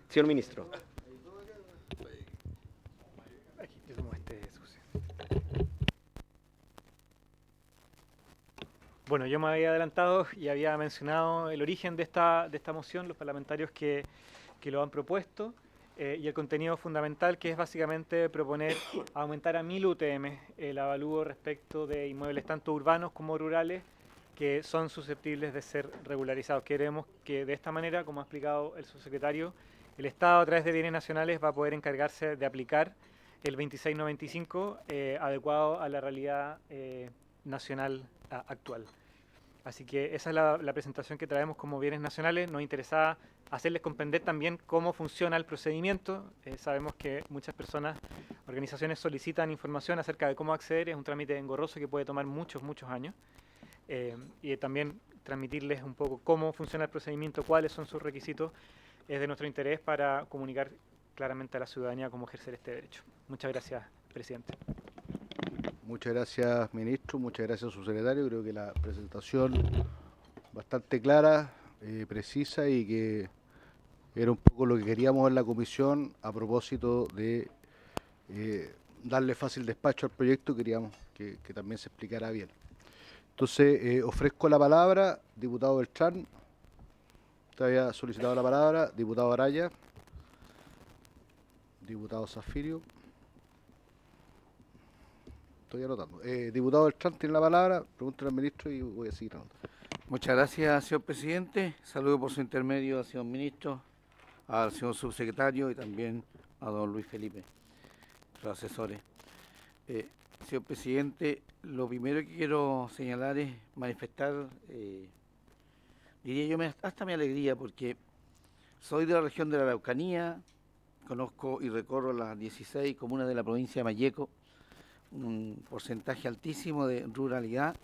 Señor ministro. Bueno, yo me había adelantado y había mencionado el origen de esta moción, los parlamentarios que lo han propuesto, y el contenido fundamental, que es básicamente proponer aumentar a 1.000 UTM el avalúo respecto de inmuebles tanto urbanos como rurales que son susceptibles de ser regularizados. Queremos que de esta manera, como ha explicado el subsecretario, el Estado a través de bienes nacionales va a poder encargarse de aplicar el 2695 adecuado a la realidad nacional actual. Así que esa es la presentación que traemos como bienes nacionales. Nos interesaba hacerles comprender también cómo funciona el procedimiento. Sabemos que muchas personas, organizaciones solicitan información acerca de cómo acceder. Es un trámite engorroso que puede tomar muchos años. Y también transmitirles un poco cómo funciona el procedimiento, cuáles son sus requisitos, es de nuestro interés para comunicar claramente a la ciudadanía cómo ejercer este derecho. Muchas gracias, presidente. Muchas gracias, ministro. Muchas gracias, subsecretario. Creo que la presentación bastante clara, precisa, y que era un poco lo que queríamos en la comisión a propósito de darle fácil despacho al proyecto. Queríamos que también se explicara bien. Entonces, ofrezco la palabra, diputado Beltrán. Usted había solicitado la palabra. Diputado Araya. Diputado Zafirio. Estoy anotando. Diputado Beltrán tiene la palabra. Pregúntale al ministro y voy a seguir anotando. Muchas gracias, señor presidente. Saludo por su intermedio al señor ministro, al señor subsecretario y también a don Luis Felipe, los asesores. Señor presidente, lo primero que quiero señalar es manifestar, diría yo, hasta mi alegría, porque soy de la región de la Araucanía, conozco y recorro las 16 comunas de la provincia de Malleco, un porcentaje altísimo de ruralidad,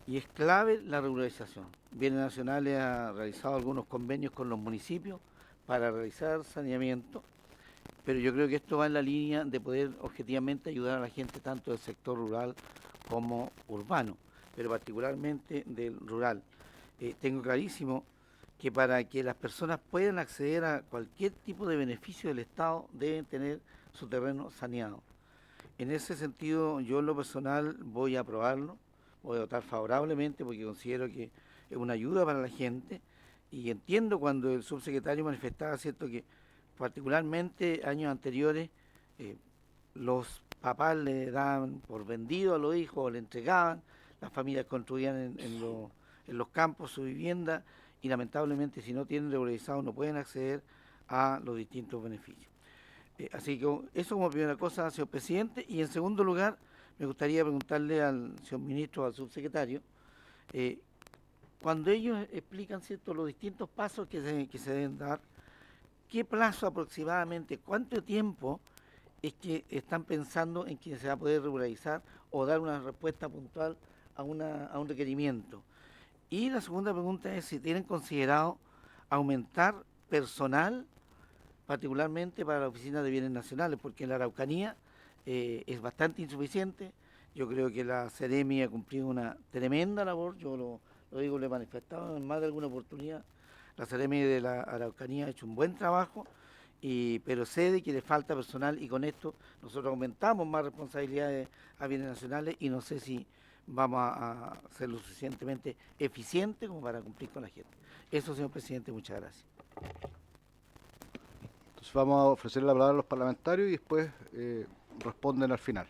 y es clave la regularización. Bienes Nacionales ha realizado algunos convenios con los municipios para realizar saneamiento, pero yo creo que esto va en la línea de poder objetivamente ayudar a la gente tanto del sector rural como urbano, pero particularmente del rural. Tengo clarísimo que para que las personas puedan acceder a cualquier tipo de beneficio del Estado deben tener su terreno saneado. En ese sentido, yo en lo personal voy a aprobarlo, voy a votar favorablemente porque considero que es una ayuda para la gente, y entiendo cuando el subsecretario manifestaba, ¿cierto?, que particularmente años anteriores los papás le daban por vendido a los hijos o le entregaban, las familias construían en los campos su vivienda y lamentablemente si no tienen regularizado no pueden acceder a los distintos beneficios. Así que eso como primera cosa, señor presidente. Y en segundo lugar, me gustaría preguntarle al señor ministro, al subsecretario, cuando ellos explican, ¿cierto?, los distintos pasos que se deben dar, ¿qué plazo aproximadamente, cuánto tiempo es que están pensando en que se va a poder regularizar o dar una respuesta puntual a un requerimiento? Y la segunda pregunta es si tienen considerado aumentar personal, particularmente para la Oficina de Bienes Nacionales, porque en la Araucanía es bastante insuficiente. Yo creo que la Seremi ha cumplido una tremenda labor, yo lo digo, lo he manifestado en más de alguna oportunidad La Seremi de la Araucanía ha hecho un buen trabajo, pero sé de que le falta personal y con esto nosotros aumentamos más responsabilidades a bienes nacionales y no sé si vamos a ser lo suficientemente eficientes como para cumplir con la gente. Eso, señor presidente, muchas gracias. Entonces vamos a ofrecer la palabra a los parlamentarios y después responden al final.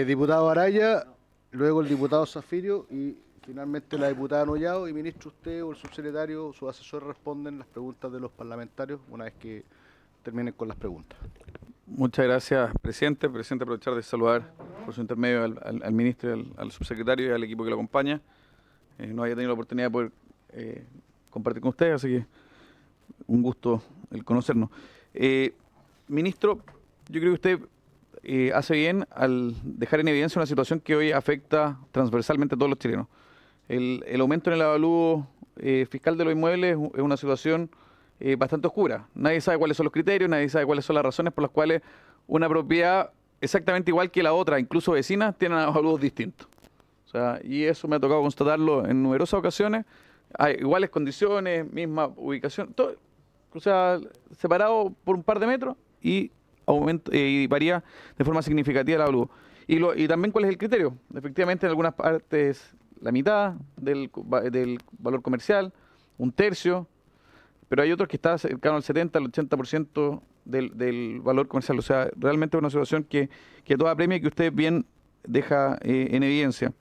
Diputado Araya, luego el diputado Zafirio y finalmente la diputada Nollado. Y ministro, usted o el subsecretario o su asesor responden las preguntas de los parlamentarios una vez que terminen con las preguntas. Muchas gracias, presidente. Presidente, aprovechar de saludar por su intermedio al ministro, al subsecretario y al equipo que lo acompaña. No había tenido la oportunidad de poder compartir con ustedes, así que un gusto el conocernos. Ministro, yo creo que usted hace bien al dejar en evidencia una situación que hoy afecta transversalmente a todos los chilenos. El aumento en el avalúo fiscal de los inmuebles es una situación bastante oscura. Nadie sabe cuáles son los criterios, nadie sabe cuáles son las razones por las cuales una propiedad exactamente igual que la otra, incluso vecinas, tienen avalúos distintos. O sea, y eso me ha tocado constatarlo en numerosas ocasiones. Hay iguales condiciones, misma ubicación, todo, o sea, separado por un par de metros y varía de forma significativa el avalúo. Y también cuál es el criterio. Efectivamente, en algunas partes la mitad del valor comercial, un tercio, pero hay otros que está cercano al 70, al 80% del valor comercial. O sea, realmente es una situación que toda premia y que usted bien deja en evidencia.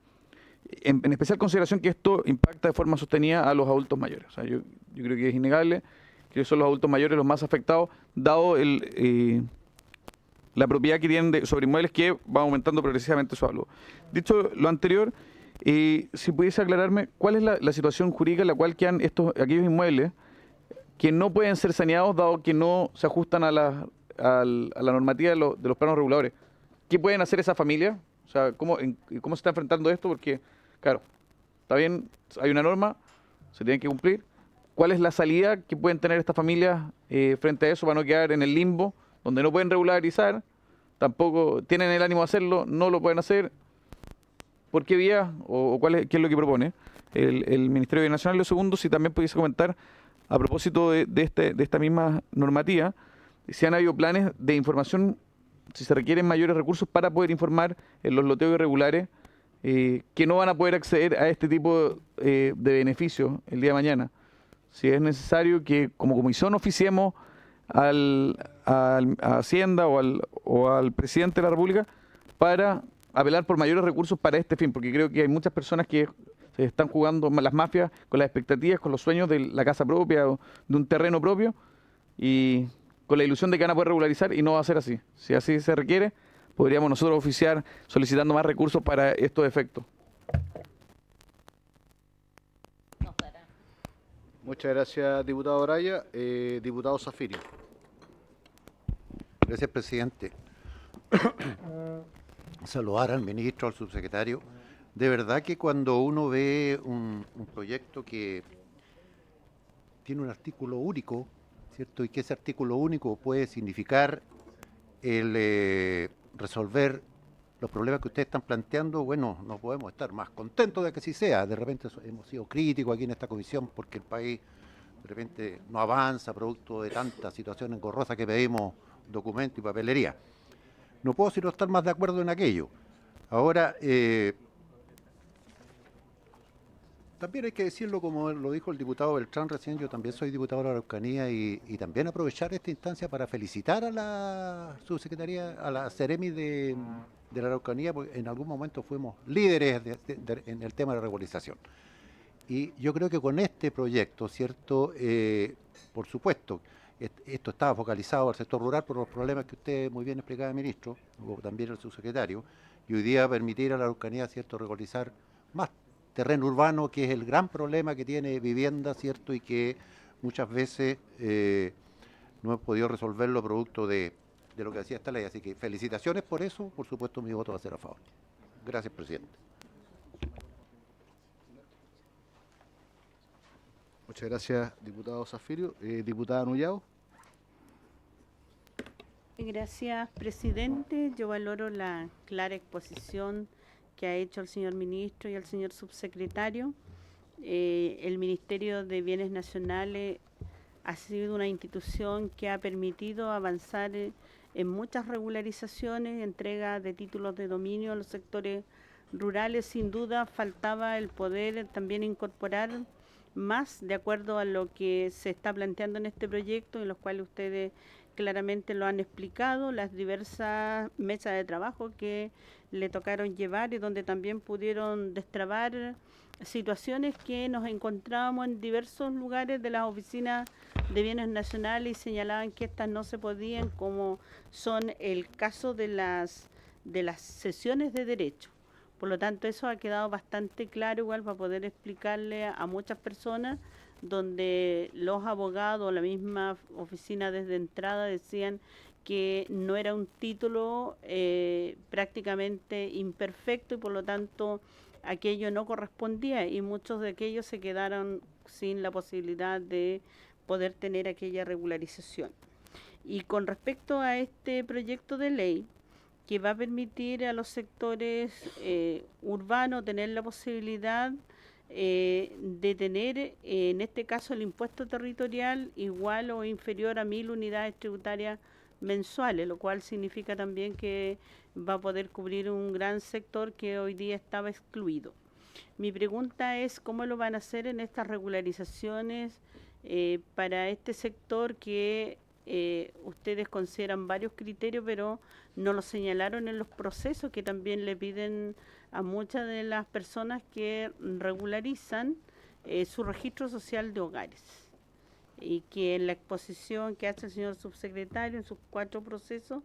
En especial consideración que esto impacta de forma sostenida a los adultos mayores. O sea, yo creo que es innegable que son los adultos mayores los más afectados, dado la propiedad que tienen sobre inmuebles que va aumentando progresivamente su valor. Dicho lo anterior, si pudiese aclararme, ¿cuál es la situación jurídica en la cual quedan aquellos inmuebles que no pueden ser saneados dado que no se ajustan a la normativa de los planos reguladores? ¿Qué pueden hacer esas familias? O sea, ¿cómo se está enfrentando esto? Porque, claro, está bien, hay una norma, se tiene que cumplir. ¿Cuál es la salida que pueden tener estas familias frente a eso para no quedar en el limbo, donde no pueden regularizar, tampoco tienen el ánimo de hacerlo, no lo pueden hacer? ¿Por qué vía o qué es lo que propone el Ministerio de Bienes Nacionales? Lo segundo, si también pudiese comentar, a propósito de esta misma normativa, si han habido planes de información, si se requieren mayores recursos para poder informar en los loteos irregulares que no van a poder acceder a este tipo de beneficios el día de mañana. Si es necesario que como comisión oficiemos a Hacienda o al presidente de la República para apelar por mayores recursos para este fin, porque creo que hay muchas personas que se están jugando las mafias con las expectativas, con los sueños de la casa propia o de un terreno propio y con la ilusión de que van a poder regularizar, y no va a ser así. Si así se requiere, podríamos nosotros oficiar solicitando más recursos para estos efectos. Muchas gracias, diputado Araya. Diputado Zafirio. Gracias, presidente. Saludar al ministro, al subsecretario. De verdad que cuando uno ve un proyecto que tiene un artículo único, ¿cierto? Y que ese artículo único puede significar el resolver los problemas que ustedes están planteando, bueno, no podemos estar más contentos de que así sea. De repente hemos sido críticos aquí en esta comisión porque el país de repente no avanza producto de tantas situaciones engorrosas que pedimos documentos y papelería. No puedo sino estar más de acuerdo en aquello. Ahora, también hay que decirlo, como lo dijo el diputado Beltrán recién, yo también soy diputado de la Araucanía y también aprovechar esta instancia para felicitar a la subsecretaría, a la Seremi de la Araucanía, porque en algún momento fuimos líderes en el tema de la regularización. Y yo creo que con este proyecto, ¿cierto? Por supuesto, esto estaba focalizado al sector rural por los problemas que usted muy bien explicaba, ministro, o también el subsecretario, y hoy día permitir a la Araucanía, ¿cierto?, regularizar más terreno urbano, que es el gran problema que tiene vivienda, ¿cierto?, y que muchas veces no hemos podido resolverlo producto de lo que hacía esta ley. Así que felicitaciones por eso, por supuesto mi voto va a ser a favor. Gracias, presidente. Muchas gracias, diputado Zafirio. Diputada Nullao. Gracias, presidente. Yo valoro la clara exposición que ha hecho el señor ministro y el señor subsecretario. El Ministerio de Bienes Nacionales ha sido una institución que ha permitido avanzar en muchas regularizaciones, entrega de títulos de dominio a los sectores rurales. Sin duda faltaba el poder también incorporar más de acuerdo a lo que se está planteando en este proyecto, en los cuales ustedes claramente lo han explicado, las diversas mesas de trabajo que le tocaron llevar y donde también pudieron destrabar situaciones que nos encontrábamos en diversos lugares de las oficinas de bienes nacionales y señalaban que estas no se podían, como son el caso de las sesiones de derecho. Por lo tanto, eso ha quedado bastante claro igual para poder explicarle a muchas personas, donde los abogados, la misma oficina desde entrada decían que no era un título prácticamente imperfecto y por lo tanto aquello no correspondía y muchos de aquellos se quedaron sin la posibilidad de poder tener aquella regularización. Y con respecto a este proyecto de ley, que va a permitir a los sectores urbanos tener la posibilidad de tener, en este caso, el impuesto territorial igual o inferior a 1.000 unidades tributarias mensuales, lo cual significa también que va a poder cubrir un gran sector que hoy día estaba excluido. Mi pregunta es, ¿cómo lo van a hacer en estas regularizaciones para este sector que ustedes consideran varios criterios, pero no lo señalaron en los procesos que también le piden a muchas de las personas que regularizan su registro social de hogares? Y que en la exposición que hace el señor subsecretario en sus 4 procesos,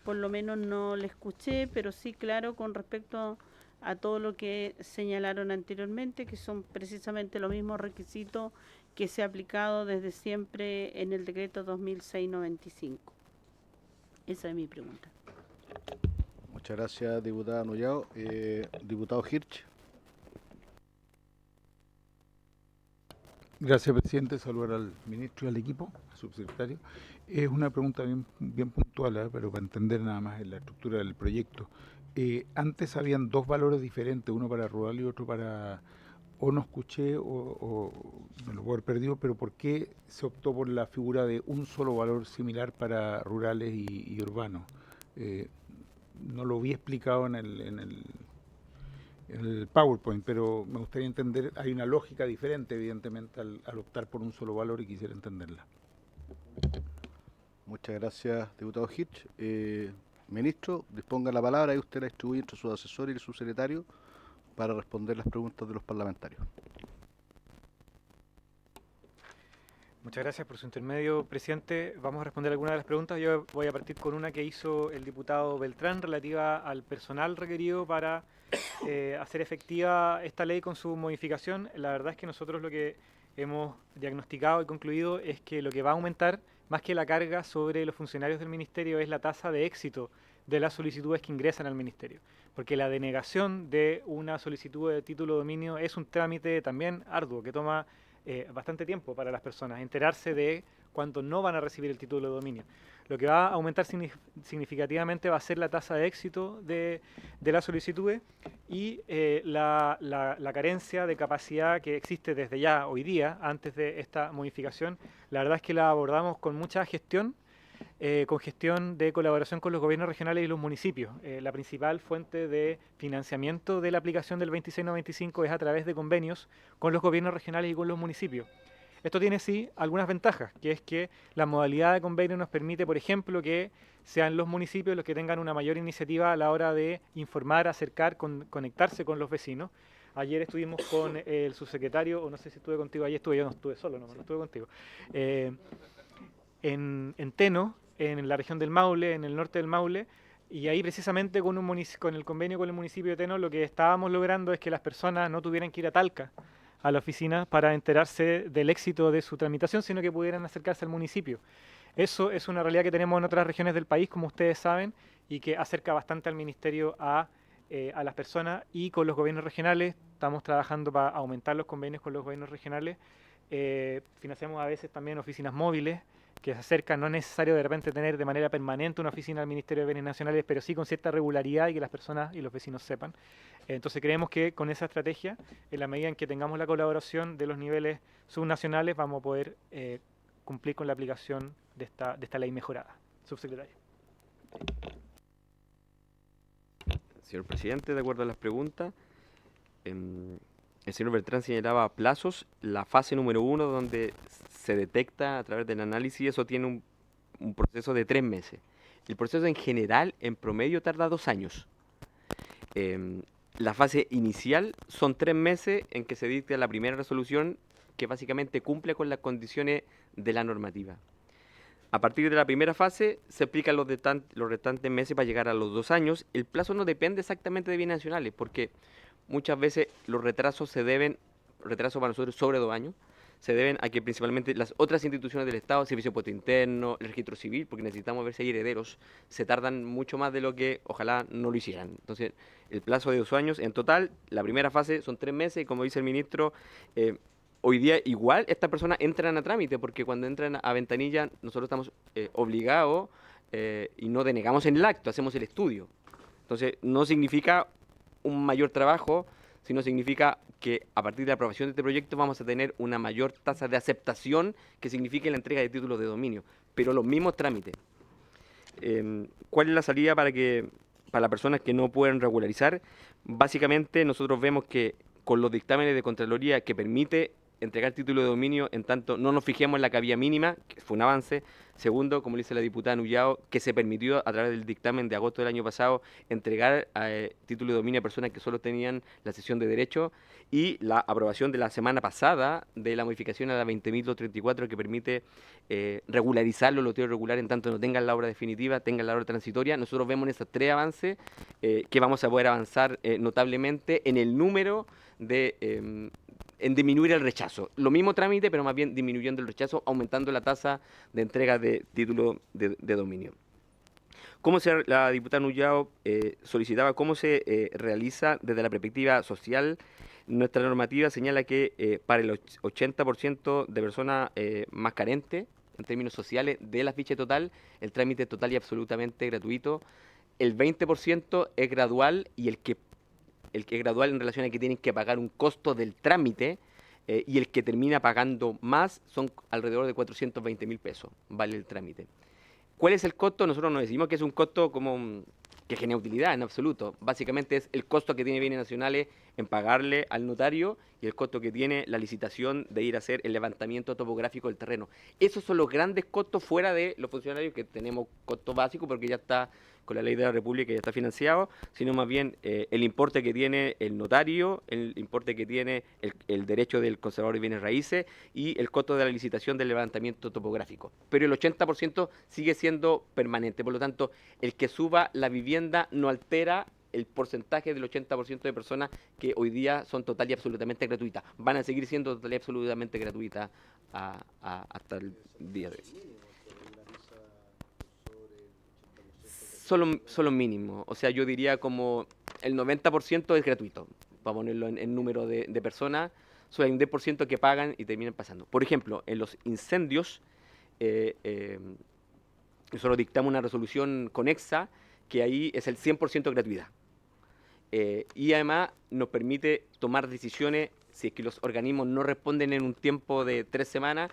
por lo menos no le escuché, pero sí, claro, con respecto a todo lo que señalaron anteriormente, que son precisamente los mismos requisitos que se ha aplicado desde siempre en el decreto 2006-95. Esa es mi pregunta. Muchas gracias, diputada Nullao. Diputado Hirsch. Gracias, presidente. Saludar al ministro y al equipo, al subsecretario. Es una pregunta bien puntual, pero para entender nada más en la estructura del proyecto. Antes habían 2 valores diferentes, uno para rural y otro para... O no escuché o me lo puedo haber perdido, pero ¿por qué se optó por la figura de un solo valor similar para rurales y urbanos? No lo vi explicado en el PowerPoint, pero me gustaría entender, hay una lógica diferente evidentemente al optar por un solo valor y quisiera entenderla. Muchas gracias, diputado Hirsch. Ministro, disponga la palabra y usted la distribuye entre su asesor y el subsecretario para responder las preguntas de los parlamentarios. Muchas gracias por su intermedio, presidente. Vamos a responder algunas de las preguntas. Yo voy a partir con una que hizo el diputado Beltrán relativa al personal requerido para hacer efectiva esta ley con su modificación. La verdad es que nosotros lo que hemos diagnosticado y concluido es que lo que va a aumentar, más que la carga sobre los funcionarios del ministerio, es la tasa de éxito de las solicitudes que ingresan al ministerio. Porque la denegación de una solicitud de título de dominio es un trámite también arduo, que toma bastante tiempo para las personas, enterarse de cuánto no van a recibir el título de dominio. Lo que va a aumentar significativamente va a ser la tasa de éxito de las solicitudes y la carencia de capacidad que existe desde ya hoy día, antes de esta modificación. La verdad es que la abordamos con mucha gestión, con gestión de colaboración con los gobiernos regionales y los municipios. La principal fuente de financiamiento de la aplicación del 2695 es a través de convenios con los gobiernos regionales y con los municipios. Esto tiene sí algunas ventajas, que es que la modalidad de convenio nos permite, por ejemplo, que sean los municipios los que tengan una mayor iniciativa a la hora de informar, acercar, conectarse con los vecinos. Ayer estuvimos con el subsecretario, o no sé si estuve contigo, ayer estuve, yo no estuve solo, no estuve contigo, en Teno, en la región del Maule, en el norte del Maule, y ahí precisamente con el convenio con el municipio de Teno lo que estábamos logrando es que las personas no tuvieran que ir a Talca, a la oficina, para enterarse del éxito de su tramitación, sino que pudieran acercarse al municipio. Eso es una realidad que tenemos en otras regiones del país, como ustedes saben, y que acerca bastante al ministerio a las personas, y con los gobiernos regionales estamos trabajando para aumentar los convenios con los gobiernos regionales. Financiamos a veces también oficinas móviles que se acerca, no es necesario de repente tener de manera permanente una oficina del Ministerio de Bienes Nacionales, pero sí con cierta regularidad y que las personas y los vecinos sepan. Entonces creemos que con esa estrategia, en la medida en que tengamos la colaboración de los niveles subnacionales, vamos a poder cumplir con la aplicación de esta ley mejorada. Subsecretario. Señor presidente, de acuerdo a las preguntas, el señor Beltrán señalaba plazos. La fase número 1, donde se detecta a través del análisis, eso tiene un proceso de 3 meses. El proceso en general, en promedio, tarda 2 años. La fase inicial son 3 meses en que se dicta la primera resolución, que básicamente cumple con las condiciones de la normativa. A partir de la primera fase se aplican los restantes meses para llegar a los 2 años. El plazo no depende exactamente de bienes nacionales, porque muchas veces los retrasos para nosotros sobre 2 años, se deben a que principalmente las otras instituciones del Estado, Servicio de Puesto Interno, el Registro Civil, porque necesitamos ver si hay herederos, se tardan mucho más de lo que ojalá no lo hicieran. Entonces, el plazo de 2 años, en total, la primera fase son 3 meses, y como dice el ministro, hoy día igual estas personas entran a trámite, porque cuando entran a ventanilla nosotros estamos obligados y no denegamos en el acto, hacemos el estudio. Entonces, no significa un mayor trabajo, sino significa que a partir de la aprobación de este proyecto vamos a tener una mayor tasa de aceptación que signifique la entrega de títulos de dominio, pero los mismos trámites. ¿Cuál es la salida para las personas que no pueden regularizar? Básicamente nosotros vemos que con los dictámenes de Contraloría que permite entregar título de dominio, en tanto no nos fijemos en la cabida mínima, que fue un avance. Segundo, como dice la diputada Nullao, que se permitió a través del dictamen de agosto del año pasado entregar título de dominio a personas que solo tenían la cesión de derecho, y la aprobación de la semana pasada de la modificación a la 20.234 que permite regularizar los loteos regulares en tanto no tengan la obra definitiva, tengan la obra transitoria. Nosotros vemos en esos 3 avances que vamos a poder avanzar notablemente en el número de en disminuir el rechazo. Lo mismo trámite, pero más bien disminuyendo el rechazo, aumentando la tasa de entrega de título de dominio. La diputada Nullao solicitaba cómo se realiza desde la perspectiva social. Nuestra normativa señala que para el 80% de personas más carentes, en términos sociales, de la ficha total, el trámite total y absolutamente gratuito. El 20% es gradual, y el que es gradual en relación a que tienen que pagar un costo del trámite, y el que termina pagando más son alrededor de 420.000 pesos, vale el trámite. ¿Cuál es el costo? Nosotros no decimos que es un costo que genera utilidad en absoluto. Básicamente es el costo que tiene Bienes Nacionales en pagarle al notario, y el costo que tiene la licitación de ir a hacer el levantamiento topográfico del terreno. Esos son los grandes costos, fuera de los funcionarios, que tenemos costos básicos porque ya está con la ley de la República, ya está financiado, sino más bien el importe que tiene el notario, el importe que tiene el derecho del conservador de bienes raíces, y el costo de la licitación del levantamiento topográfico. Pero el 80% sigue siendo permanente, por lo tanto, el que suba la vivienda no altera el porcentaje del 80% de personas que hoy día son total y absolutamente gratuitas. Van a seguir siendo total y absolutamente gratuitas hasta el día de hoy. Solo mínimo, o sea, yo diría como el 90% es gratuito, para ponerlo en número de personas. Solo hay un 10% que pagan y terminan pasando. Por ejemplo, en los incendios, nosotros dictamos una resolución conexa que ahí es el 100% gratuidad. Y además nos permite tomar decisiones si es que los organismos no responden en un tiempo de 3 semanas,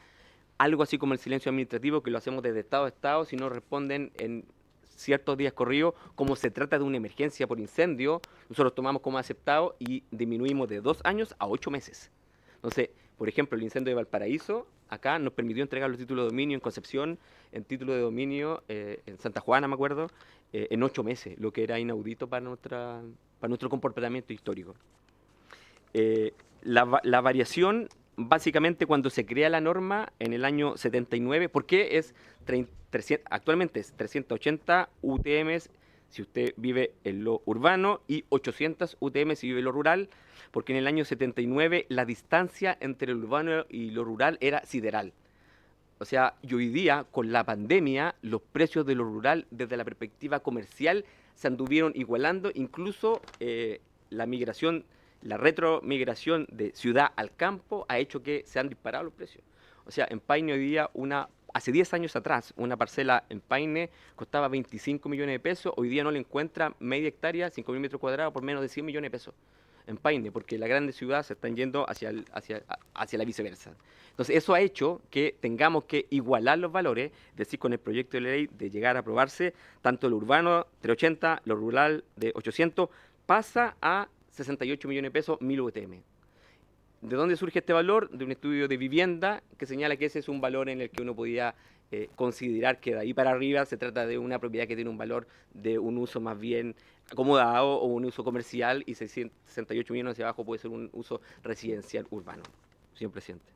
algo así como el silencio administrativo, que lo hacemos desde Estado a Estado. Si no responden en ciertos días corridos, como se trata de una emergencia por incendio, nosotros tomamos como aceptado y disminuimos de 2 años a 8 meses. Entonces, por ejemplo, el incendio de Valparaíso, acá nos permitió entregar los títulos de dominio en Concepción, en título de dominio en Santa Juana, me acuerdo, en 8 meses, lo que era inaudito para nuestro comportamiento histórico. La variación, básicamente, cuando se crea la norma en el año 79, ¿por qué es actualmente es 380 UTMs si usted vive en lo urbano y 800 UTM si vive en lo rural? Porque en el año 79 la distancia entre lo urbano y lo rural era sideral. O sea, y hoy día, con la pandemia, los precios de lo rural desde la perspectiva comercial se anduvieron igualando, incluso la retromigración de ciudad al campo ha hecho que se han disparado los precios. O sea, en Paine hoy día una hace 10 años atrás, una parcela en Paine costaba 25 millones de pesos, hoy día no le encuentra media hectárea, 5.000 metros cuadrados, por menos de 100 millones de pesos en Paine, porque las grandes ciudades se están yendo hacia la viceversa. Entonces, eso ha hecho que tengamos que igualar los valores, es decir, con el proyecto de ley de llegar a aprobarse, tanto el urbano 380, lo rural de 800, pasa a 68 millones de pesos, 1000 UTM. ¿De dónde surge este valor? De un estudio de vivienda que señala que ese es un valor en el que uno podía considerar que de ahí para arriba se trata de una propiedad que tiene un valor de un uso más bien acomodado o un uso comercial, y 68 millones hacia abajo puede ser un uso residencial urbano. Señor presidente.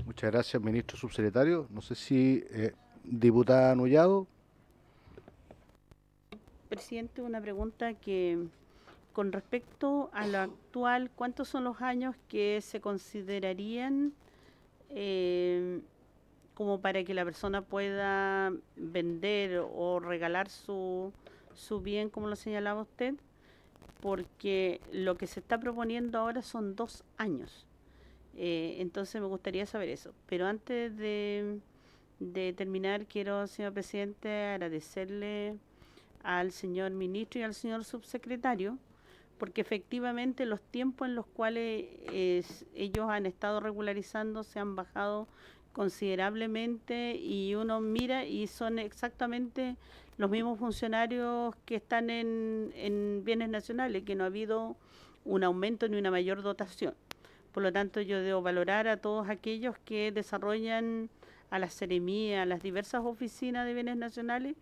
Muchas gracias, ministro subsecretario. No sé si diputada Nullado. Presidente, una pregunta que con respecto a lo actual, ¿cuántos son los años que se considerarían como para que la persona pueda vender o regalar su bien, como lo señalaba usted? Porque lo que se está proponiendo ahora son 2 años. Entonces me gustaría saber eso. Pero antes de terminar, quiero, señor presidente, agradecerle al señor ministro y al señor subsecretario, porque efectivamente los tiempos en los cuales ellos han estado regularizando se han bajado considerablemente, y uno mira y son exactamente los mismos funcionarios que están en bienes nacionales, que no ha habido un aumento ni una mayor dotación. Por lo tanto, yo debo valorar a todos aquellos que desarrollan, a la Seremía, a las diversas oficinas de bienes nacionales,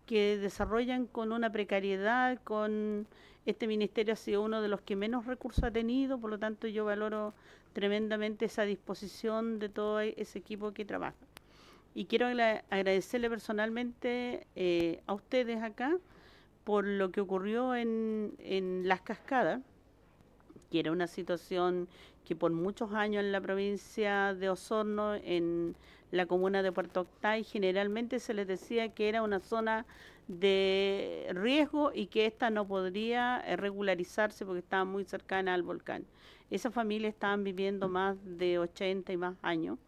que desarrollan con una precariedad. Con este ministerio ha sido uno de los que menos recursos ha tenido, por lo tanto yo valoro tremendamente esa disposición de todo ese equipo que trabaja. Y quiero agradecerle personalmente a ustedes acá por lo que ocurrió en Las Cascadas, que era una situación que por muchos años en la provincia de Osorno, en la comuna de Puerto Octay, generalmente se les decía que era una zona de riesgo y que esta no podría regularizarse porque estaba muy cercana al volcán. Esas familias estaban viviendo más de 80 y más años,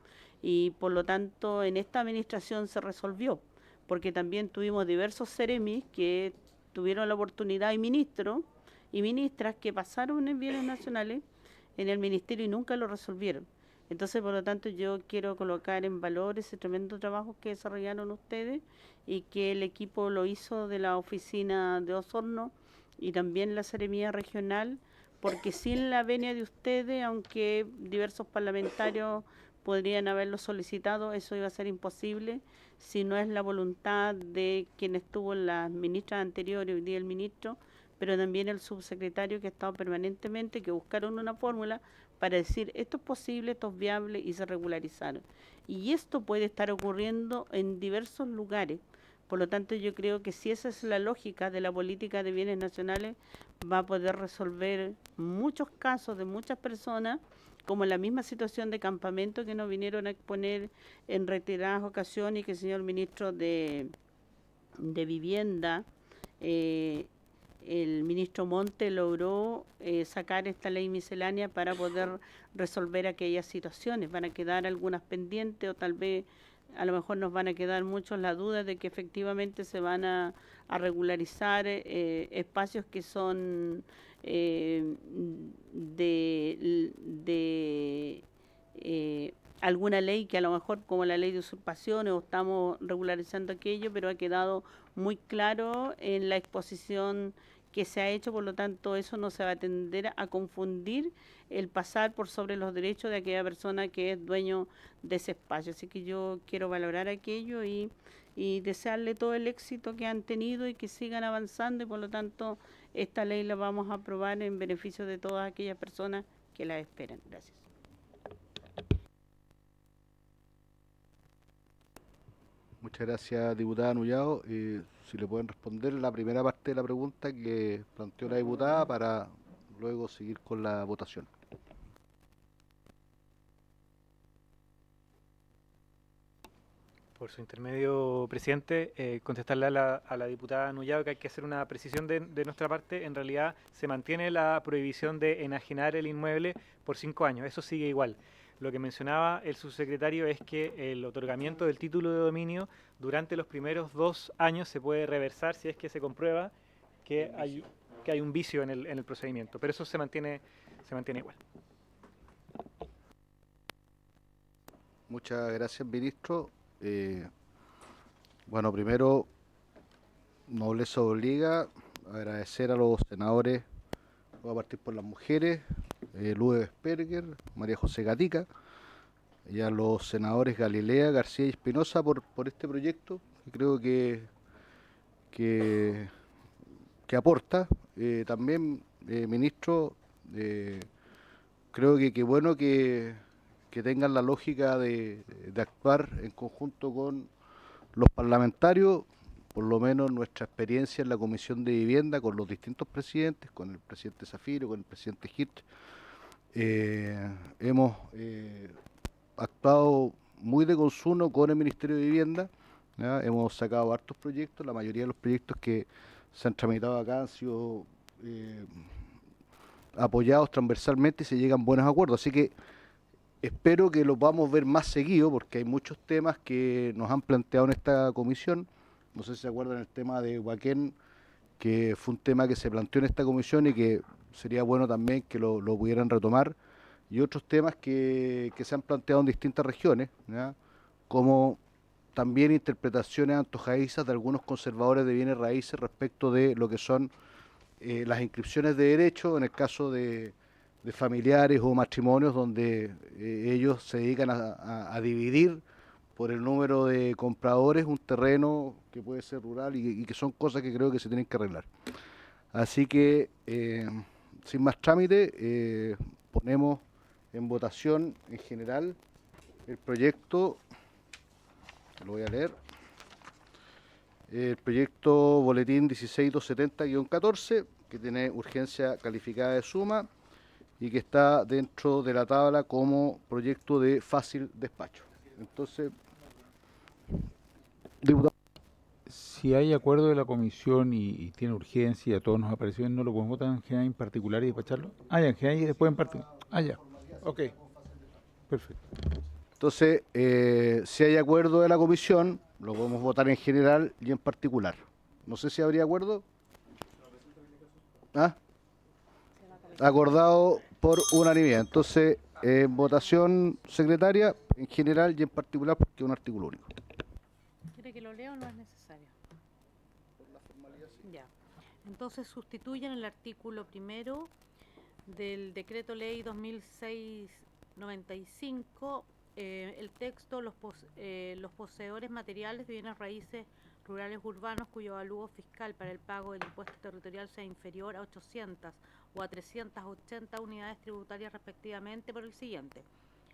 y por lo tanto en esta administración se resolvió, porque también tuvimos diversos seremis que tuvieron la oportunidad, y ministros y ministras que pasaron en bienes nacionales en el ministerio y nunca lo resolvieron. Entonces, por lo tanto, yo quiero colocar en valor ese tremendo trabajo que desarrollaron ustedes y que el equipo lo hizo de la oficina de Osorno y también la Seremía regional, porque sin la venia de ustedes, aunque diversos parlamentarios podrían haberlo solicitado, eso iba a ser imposible si no es la voluntad de quien estuvo en las ministras anteriores, hoy día el ministro, pero también el subsecretario, que ha estado permanentemente, que buscaron una fórmula para decir esto es posible, esto es viable, y se regularizaron. Y esto puede estar ocurriendo en diversos lugares. Por lo tanto, yo creo que si esa es la lógica de la política de bienes nacionales, va a poder resolver muchos casos de muchas personas, como la misma situación de campamento que nos vinieron a exponer en reiteradas ocasiones, y que el señor ministro de Vivienda, el ministro Monte, logró sacar esta ley miscelánea para poder resolver aquellas situaciones. Van a quedar algunas pendientes, o tal vez a lo mejor nos van a quedar muchos la duda de que efectivamente se van a regularizar espacios que son alguna ley que a lo mejor, como la ley de usurpaciones, o estamos regularizando aquello, pero ha quedado muy claro en la exposición que se ha hecho. Por lo tanto, eso no se va a tender a confundir el pasar por sobre los derechos de aquella persona que es dueño de ese espacio. Así que yo quiero valorar aquello y desearle todo el éxito que han tenido y que sigan avanzando, y por lo tanto esta ley la vamos a aprobar en beneficio de todas aquellas personas que la esperan. Gracias. Muchas gracias, diputada Nullado. Si le pueden responder la primera parte de la pregunta que planteó la diputada, para luego seguir con la votación. Por su intermedio, presidente, contestarle a la diputada Nullado que hay que hacer una precisión de nuestra parte. En realidad se mantiene la prohibición de enajenar el inmueble por 5 años, eso sigue igual. Lo que mencionaba el subsecretario es que el otorgamiento del título de dominio durante los primeros 2 años se puede reversar si es que se comprueba que hay un vicio en el procedimiento, pero eso se mantiene igual. Muchas gracias, ministro. Bueno, primero, nobleza obliga, agradecer a los senadores, voy a partir por las mujeres, Lourdes Berger, María José Gatica, y a los senadores Galilea, García y Espinosa por este proyecto, que creo que aporta. También, ministro, creo que qué bueno que tengan la lógica de actuar en conjunto con los parlamentarios, por lo menos nuestra experiencia en la Comisión de Vivienda con los distintos presidentes, con el presidente Zafiro, con el presidente Hirsch, hemos actuado muy de consumo con el Ministerio de Vivienda, ¿ya? Hemos sacado hartos proyectos, la mayoría de los proyectos que se han tramitado acá han sido apoyados transversalmente y se llegan a buenos acuerdos, así que espero que lo podamos ver más seguido, porque hay muchos temas que nos han planteado en esta comisión. No sé si se acuerdan el tema de Huaquén, que fue un tema que se planteó en esta comisión y que sería bueno también que lo pudieran retomar. Y otros temas que se han planteado en distintas regiones, ¿ya? Como también interpretaciones antojadizas de algunos conservadores de bienes raíces respecto de lo que son las inscripciones de derecho, en el caso de familiares o matrimonios donde ellos se dedican a dividir por el número de compradores un terreno que puede ser rural y que son cosas que creo que se tienen que arreglar. Así que, sin más trámite, ponemos en votación en general el proyecto, lo voy a leer, el proyecto Boletín 16270-14, que tiene urgencia calificada de suma y que está dentro de la tabla como proyecto de fácil despacho. Entonces, diputado. Si hay acuerdo de la comisión y tiene urgencia y a todos nos ha parecido bien, ¿no lo podemos votar en general en particular y despacharlo? Ya, en general y después en particular. Ya. Ok. Perfecto. Entonces, si hay acuerdo de la comisión, lo podemos votar en general y en particular. No sé si habría acuerdo. ¿Ah? Acordado por unanimidad. Entonces, votación secretaria, en general y en particular, porque es un artículo único. ¿Quiere que lo lea o no es necesario? Ya. Entonces sustituyen el artículo primero del decreto ley 2006-95, el texto, los poseedores materiales de bienes raíces rurales urbanos cuyo avalúo fiscal para el pago del impuesto territorial sea inferior a 800 o a 380 unidades tributarias respectivamente por el siguiente.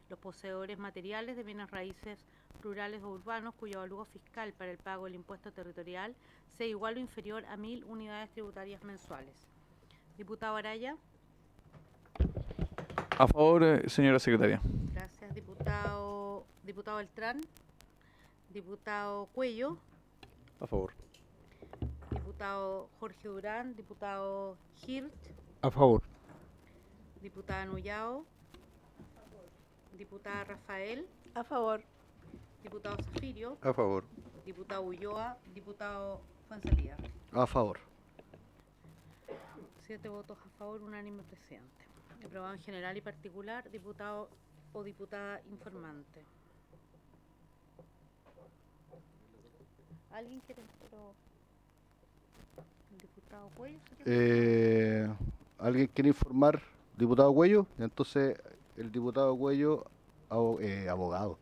Los poseedores materiales de bienes raíces rurales o urbanos cuyo avalúo fiscal para el pago del impuesto territorial sea igual o inferior a 1000 unidades tributarias mensuales. Diputado Araya. A favor, señora secretaria. Gracias, diputado Beltrán. Diputado Cuello. A favor. Diputado Jorge Durán. Diputado Hirsch. A favor. Diputada Nullao. Diputada Rafael. A favor. Diputado Zafirio. A favor. Diputado Ulloa. Diputado Fuenzalía. A favor. 7 votos a favor, unánime, presidente. Aprobado en general y particular, diputado o diputada informante. ¿Alguien quiere? ¿El diputado Cuello? ¿Alguien quiere informar? ¿Diputado Cuello? Entonces, el diputado Cuello, abogado.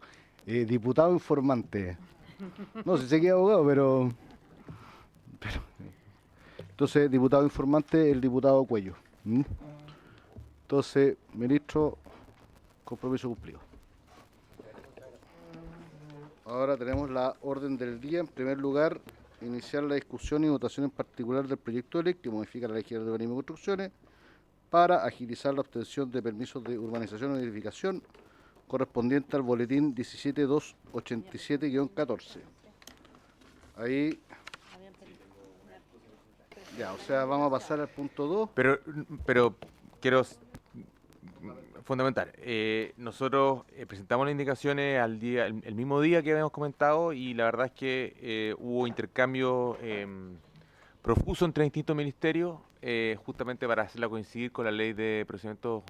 Diputado informante. No sé si que es abogado, pero entonces, diputado informante, el diputado Cuello. Entonces, ministro, compromiso cumplido. Ahora tenemos la orden del día. En primer lugar, iniciar la discusión y votación en particular del proyecto de ley que modifica la Ley General de Urbanismo y Construcciones para agilizar la obtención de permisos de urbanización o edificación correspondiente al boletín 17287-14. Ahí. Ya, o sea, vamos a pasar al punto 2. Pero quiero fundamental. Nosotros presentamos las indicaciones el mismo día que habíamos comentado, y la verdad es que hubo intercambio profuso entre distintos ministerios, justamente para hacerla coincidir con la ley de procedimientos,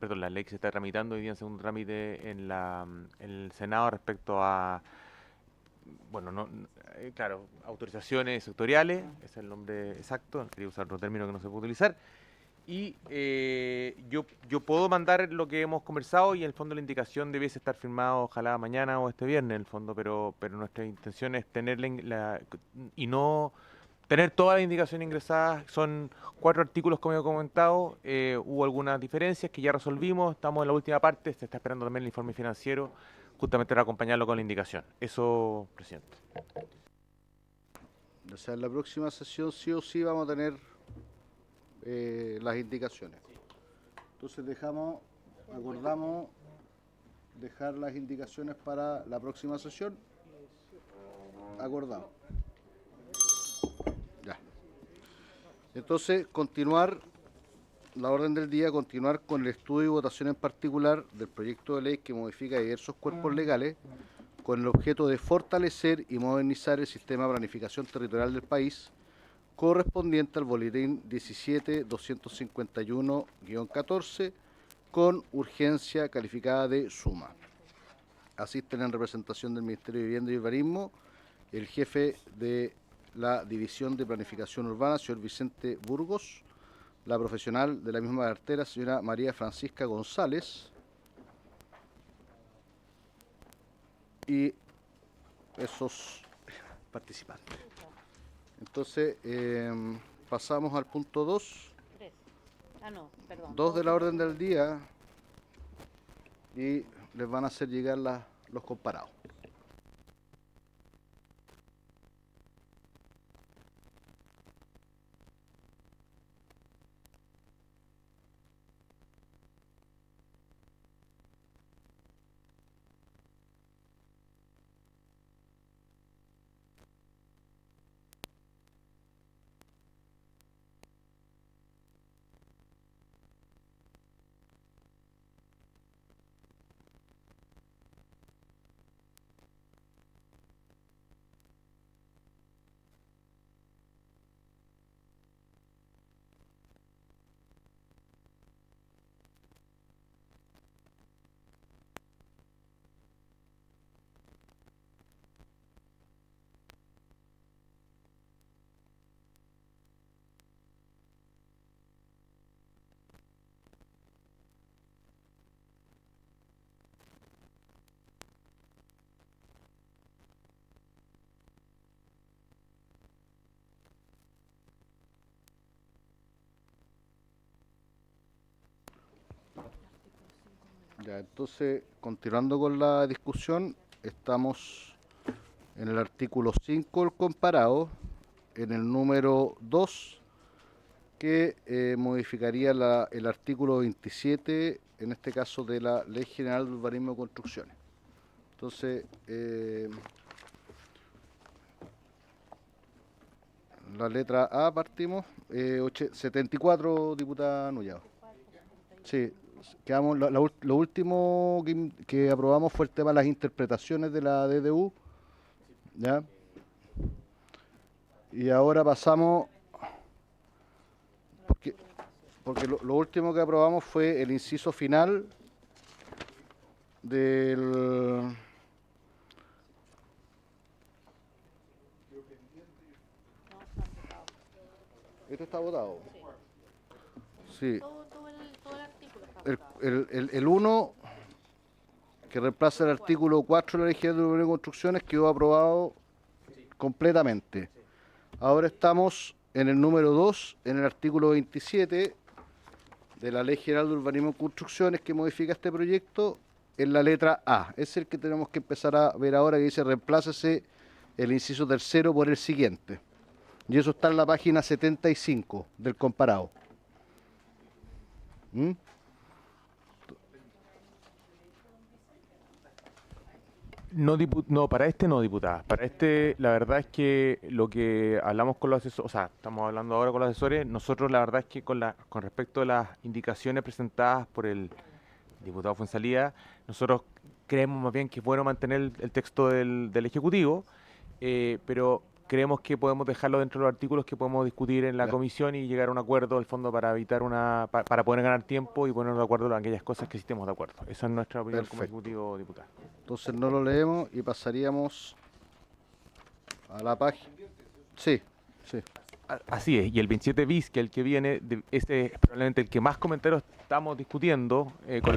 la ley que se está tramitando hoy día en segundo trámite en el Senado respecto a, claro, autorizaciones sectoriales, ese es el nombre exacto, quería usar otro término que no se puede utilizar. Y yo puedo mandar lo que hemos conversado, y en el fondo la indicación debiese estar firmada ojalá mañana o este viernes en el fondo, pero nuestra intención es tenerla y no tener todas las indicaciones ingresadas. Son 4 artículos, como he comentado. Hubo algunas diferencias que ya resolvimos, estamos en la última parte, se está esperando también el informe financiero justamente para acompañarlo con la indicación. Eso, presidente. O sea, en la próxima sesión sí o sí vamos a tener las indicaciones. Entonces acordamos dejar las indicaciones para la próxima sesión. Acordamos. Ya. Entonces, continuar la orden del día, continuar con el estudio y votación en particular del proyecto de ley que modifica diversos cuerpos legales con el objeto de fortalecer y modernizar el sistema de planificación territorial del país, correspondiente al boletín 17-251-14, con urgencia calificada de suma. Asisten en representación del Ministerio de Vivienda y Urbanismo el jefe de la División de Planificación Urbana, señor Vicente Burgos, la profesional de la misma cartera, señora María Francisca González, y esos participantes. Entonces, pasamos al punto 2. 2 de la orden del día, y les van a hacer llegar los comparados. Ya, entonces, continuando con la discusión, estamos en el artículo 5 del comparado, en el número 2, que modificaría el artículo 27, en este caso de la Ley General de Urbanismo y Construcciones. Entonces, la letra A partimos, 74, diputada Nullado. Sí. Quedamos, lo último que aprobamos fue el tema de las interpretaciones de la DDU, ¿ya? Y ahora pasamos, porque lo último que aprobamos fue el inciso final del... ¿Este está votado? Sí. El 1, que reemplaza el artículo 4 de la Ley General de Urbanismo y Construcciones, quedó aprobado completamente. Ahora estamos en el número 2, en el artículo 27 de la Ley General de Urbanismo y Construcciones, que modifica este proyecto, en la letra A. Es el que tenemos que empezar a ver ahora, que dice reemplácese el inciso tercero por el siguiente. Y eso está en la página 75 del comparado. No, para este no, diputada. Para este, la verdad es que lo que hablamos con los asesores, o sea, estamos hablando ahora con los asesores, nosotros la verdad es que con respecto a las indicaciones presentadas por el diputado Fuenzalía, nosotros creemos más bien que es bueno mantener el texto del Ejecutivo, pero creemos que podemos dejarlo dentro de los artículos que podemos discutir en la comisión y llegar a un acuerdo al fondo para evitar para poder ganar tiempo y ponernos de acuerdo en aquellas cosas que sí estemos de acuerdo. Esa es nuestra opinión como Perfecto. Ejecutivo, diputado. Entonces no lo leemos y pasaríamos a la página. Sí, sí. Así es, y el 27 bis, que es el que viene, ese es probablemente el que más comentarios estamos discutiendo con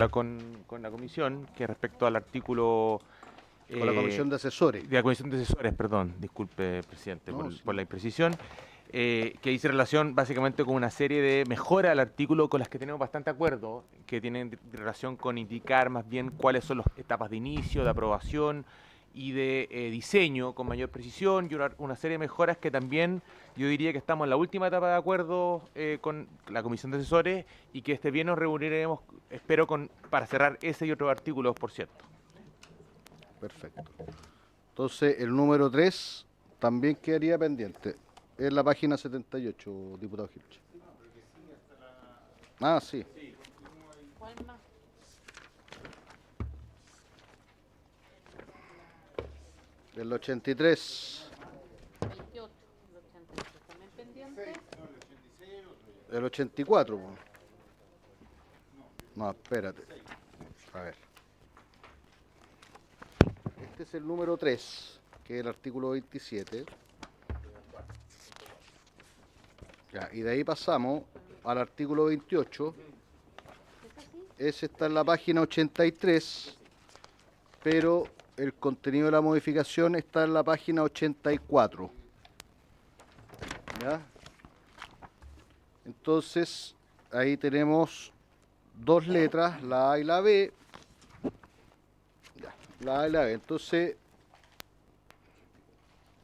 la comisión, que respecto al artículo... Con la comisión de asesores. De la comisión de asesores, perdón, disculpe, presidente, por la imprecisión, que dice relación básicamente con una serie de mejoras al artículo con las que tenemos bastante acuerdo, que tienen relación con indicar más bien cuáles son las etapas de inicio, de aprobación y de diseño con mayor precisión, y una serie de mejoras que también yo diría que estamos en la última etapa de acuerdo con la comisión de asesores y que este bien nos reuniremos, espero, para cerrar ese y otros artículos, por cierto. Perfecto. Entonces, el número 3 también quedaría pendiente. Es la página 78, diputado Gilche. Ah, sí. ¿Cuál más? El 83. 28. El 83 también pendiente. El 84. po. No, espérate. A ver. Este es el número 3, que es el artículo 27. Ya, y de ahí pasamos al artículo 28. Ese está en la página 83, pero el contenido de la modificación está en la página 84. ¿Ya? Entonces, ahí tenemos dos letras, la A y la B. Ya, la A y la B. Entonces,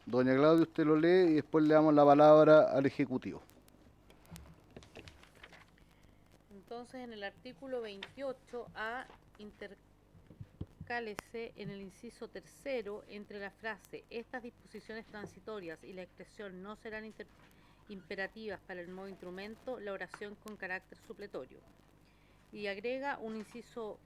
doña Claudia, usted lo lee y después le damos la palabra al Ejecutivo. Entonces, en el artículo 28A, intercálese en el inciso tercero entre la frase estas disposiciones transitorias y la expresión no serán imperativas para el nuevo instrumento, la oración con carácter supletorio. Y agrega un inciso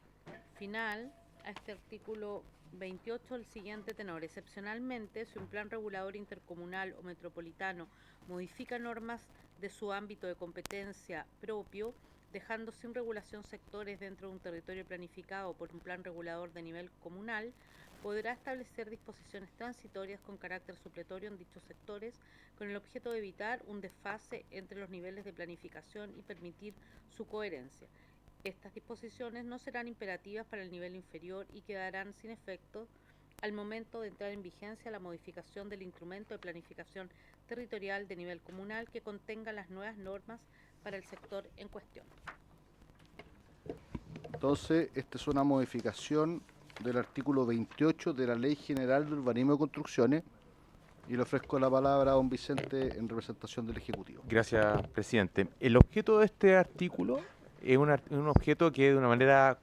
final a este artículo 28 el siguiente tenor: excepcionalmente, si un plan regulador intercomunal o metropolitano modifica normas de su ámbito de competencia propio, dejando sin regulación sectores dentro de un territorio planificado por un plan regulador de nivel comunal, podrá establecer disposiciones transitorias con carácter supletorio en dichos sectores con el objeto de evitar un desfase entre los niveles de planificación y permitir su coherencia. Estas disposiciones no serán imperativas para el nivel inferior y quedarán sin efecto al momento de entrar en vigencia la modificación del instrumento de planificación territorial de nivel comunal que contenga las nuevas normas para el sector en cuestión. Entonces, esta es una modificación del artículo 28 de la Ley General de Urbanismo y Construcciones, y le ofrezco la palabra a don Vicente en representación del Ejecutivo. Gracias, presidente. El objeto de este artículo es un objeto que de una manera,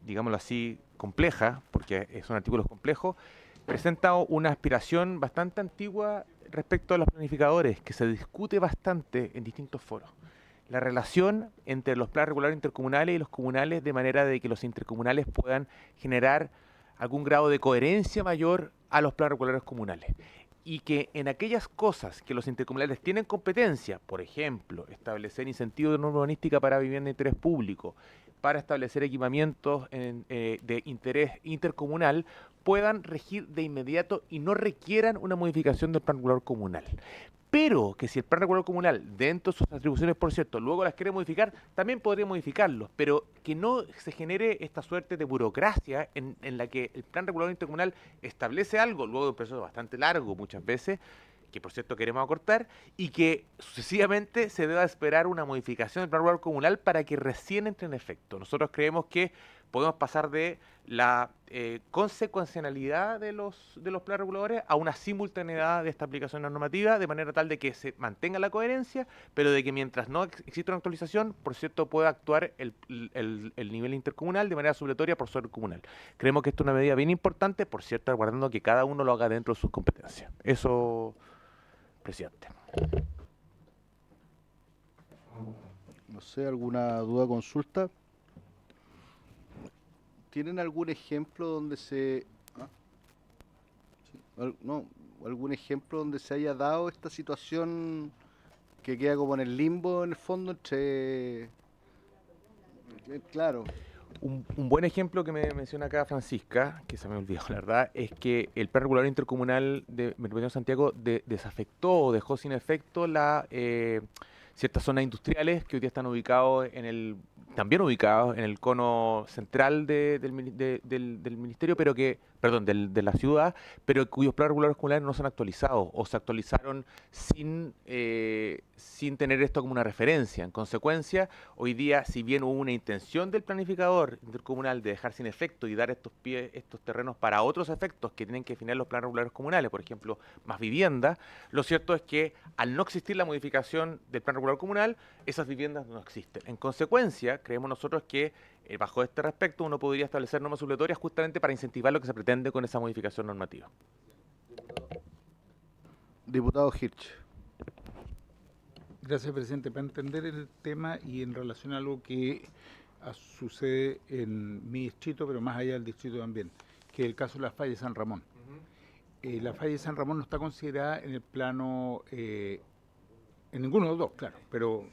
digámoslo así, compleja, porque son artículos complejos, presenta una aspiración bastante antigua respecto a los planificadores, que se discute bastante en distintos foros. La relación entre los planes regulares intercomunales y los comunales, de manera de que los intercomunales puedan generar algún grado de coherencia mayor a los planes regulares comunales. Y que en aquellas cosas que los intercomunales tienen competencia, por ejemplo, establecer incentivos de norma urbanística para vivienda de interés público, para establecer equipamientos de interés intercomunal, puedan regir de inmediato y no requieran una modificación del plan regulador comunal. Pero que si el plan regulador comunal, dentro de sus atribuciones, por cierto, luego las quiere modificar, también podría modificarlos, pero que no se genere esta suerte de burocracia en la que el plan regulador intercomunal establece algo, luego de un proceso bastante largo muchas veces, que por cierto queremos acortar, y que sucesivamente se deba esperar una modificación del plan regulador comunal para que recién entre en efecto. Nosotros creemos que podemos pasar de la consecuencialidad de los planes reguladores a una simultaneidad de esta aplicación normativa, de manera tal de que se mantenga la coherencia, pero de que mientras no exista una actualización, por cierto, pueda actuar el nivel intercomunal de manera supletoria por sobre el comunal. Creemos que esto es una medida bien importante, por cierto, aguardando que cada uno lo haga dentro de sus competencias. Eso, presidente. No sé, ¿alguna duda o consulta? ¿Tienen algún ejemplo donde se... no, algún ejemplo donde se haya dado esta situación que queda como en el limbo, en el fondo, entre... Claro. Un buen ejemplo que me menciona acá Francisca, que se me olvidó la verdad, es que el Plan Regulador Intercomunal de Metropolitano de Santiago desafectó o dejó sin efecto ciertas zonas industriales que hoy día están también ubicados en el cono central del ministerio, pero de la ciudad, pero cuyos planes reguladores comunales no se han actualizado o se actualizaron sin tener esto como una referencia. En consecuencia, hoy día, si bien hubo una intención del planificador intercomunal de dejar sin efecto y dar estos terrenos para otros efectos que tienen que definir los planes reguladores comunales, por ejemplo, más vivienda, lo cierto es que al no existir la modificación del plan regulador comunal, esas viviendas no existen. En consecuencia, creemos nosotros que bajo este respecto uno podría establecer normas supletorias justamente para incentivar lo que se pretende con esa modificación normativa. Diputado Hirsch. Gracias, presidente. Para entender el tema y en relación a algo que sucede en mi distrito, pero más allá del distrito también, que es el caso de la falla de San Ramón. La falla de San Ramón no está considerada en el plano, en ninguno de los dos, claro, pero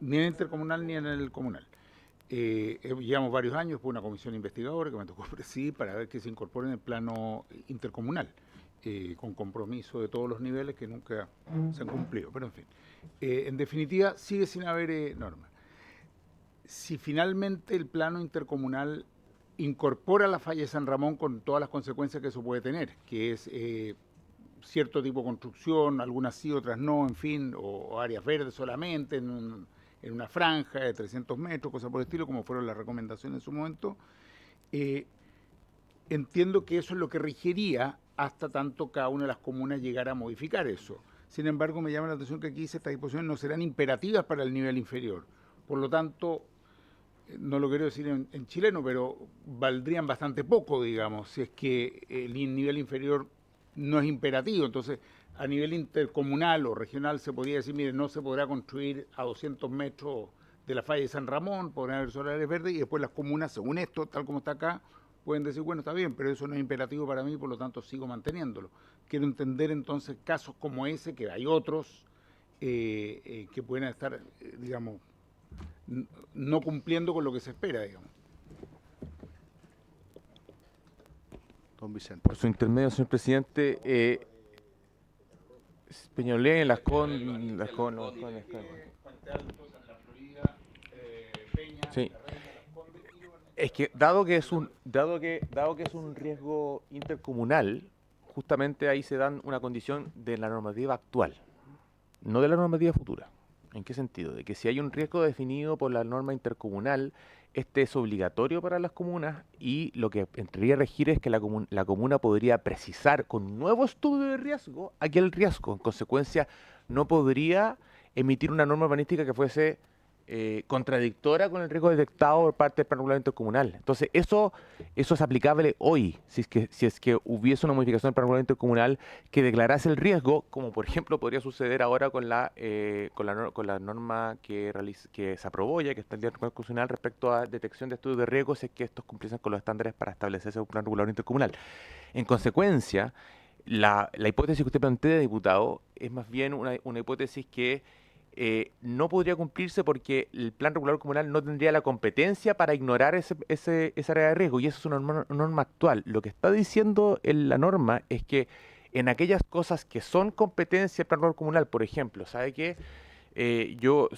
ni en el intercomunal ni en el comunal. Llevamos varios años por una comisión investigadora que me tocó presidir para ver que se incorpore en el plano intercomunal, con compromiso de todos los niveles que nunca se han cumplido. Pero en fin, en definitiva sigue sin haber norma. Si finalmente el plano intercomunal incorpora la falla de San Ramón con todas las consecuencias que eso puede tener, que es cierto tipo de construcción, algunas sí, otras no, en fin, o áreas verdes solamente, en una franja de 300 metros, cosas por el estilo, como fueron las recomendaciones en su momento. Entiendo que eso es lo que regiría hasta tanto cada una de las comunas llegara a modificar eso. Sin embargo, me llama la atención que aquí dice estas disposiciones no serán imperativas para el nivel inferior. Por lo tanto, no lo quiero decir en chileno, pero valdrían bastante poco, digamos, si es que el nivel inferior no es imperativo. Entonces, a nivel intercomunal o regional se podría decir, mire, no se podrá construir a 200 metros de la falla de San Ramón, podrán haber solares verdes, y después las comunas, según esto, tal como está acá, pueden decir, bueno, está bien, pero eso no es imperativo para mí, por lo tanto sigo manteniéndolo. Quiero entender entonces casos como ese, que hay otros, que pueden estar, digamos, no cumpliendo con lo que se espera, digamos. Don Vicente. Por su intermedio, señor presidente, Peñolén, Las Condes, sí. Es que dado que es un riesgo intercomunal, justamente ahí se dan una condición de la normativa actual, no de la normativa futura. ¿En qué sentido? De que si hay un riesgo definido por la norma intercomunal, este es obligatorio para las comunas y lo que entraría a regir es que la comuna podría precisar con un nuevo estudio de riesgo aquel riesgo. En consecuencia, no podría emitir una norma urbanística que fuese contradictoria con el riesgo detectado por parte del plan regulador intercomunal. Entonces, eso es aplicable hoy, si es que hubiese una modificación del plan regulador intercomunal que declarase el riesgo, como por ejemplo podría suceder ahora con la norma que se aprobó ya, que está en el Diario Constitucional respecto a detección de estudios de riesgo, si es que estos cumpliesen con los estándares para establecerse un plan regulador intercomunal. En consecuencia, la hipótesis que usted plantea, diputado, es más bien una hipótesis que no podría cumplirse porque el plan regulador comunal no tendría la competencia para ignorar esa área de riesgo, y eso es una norma actual. Lo que está diciendo la norma es que en aquellas cosas que son competencia del plan regulador comunal, por ejemplo, ¿sabe qué?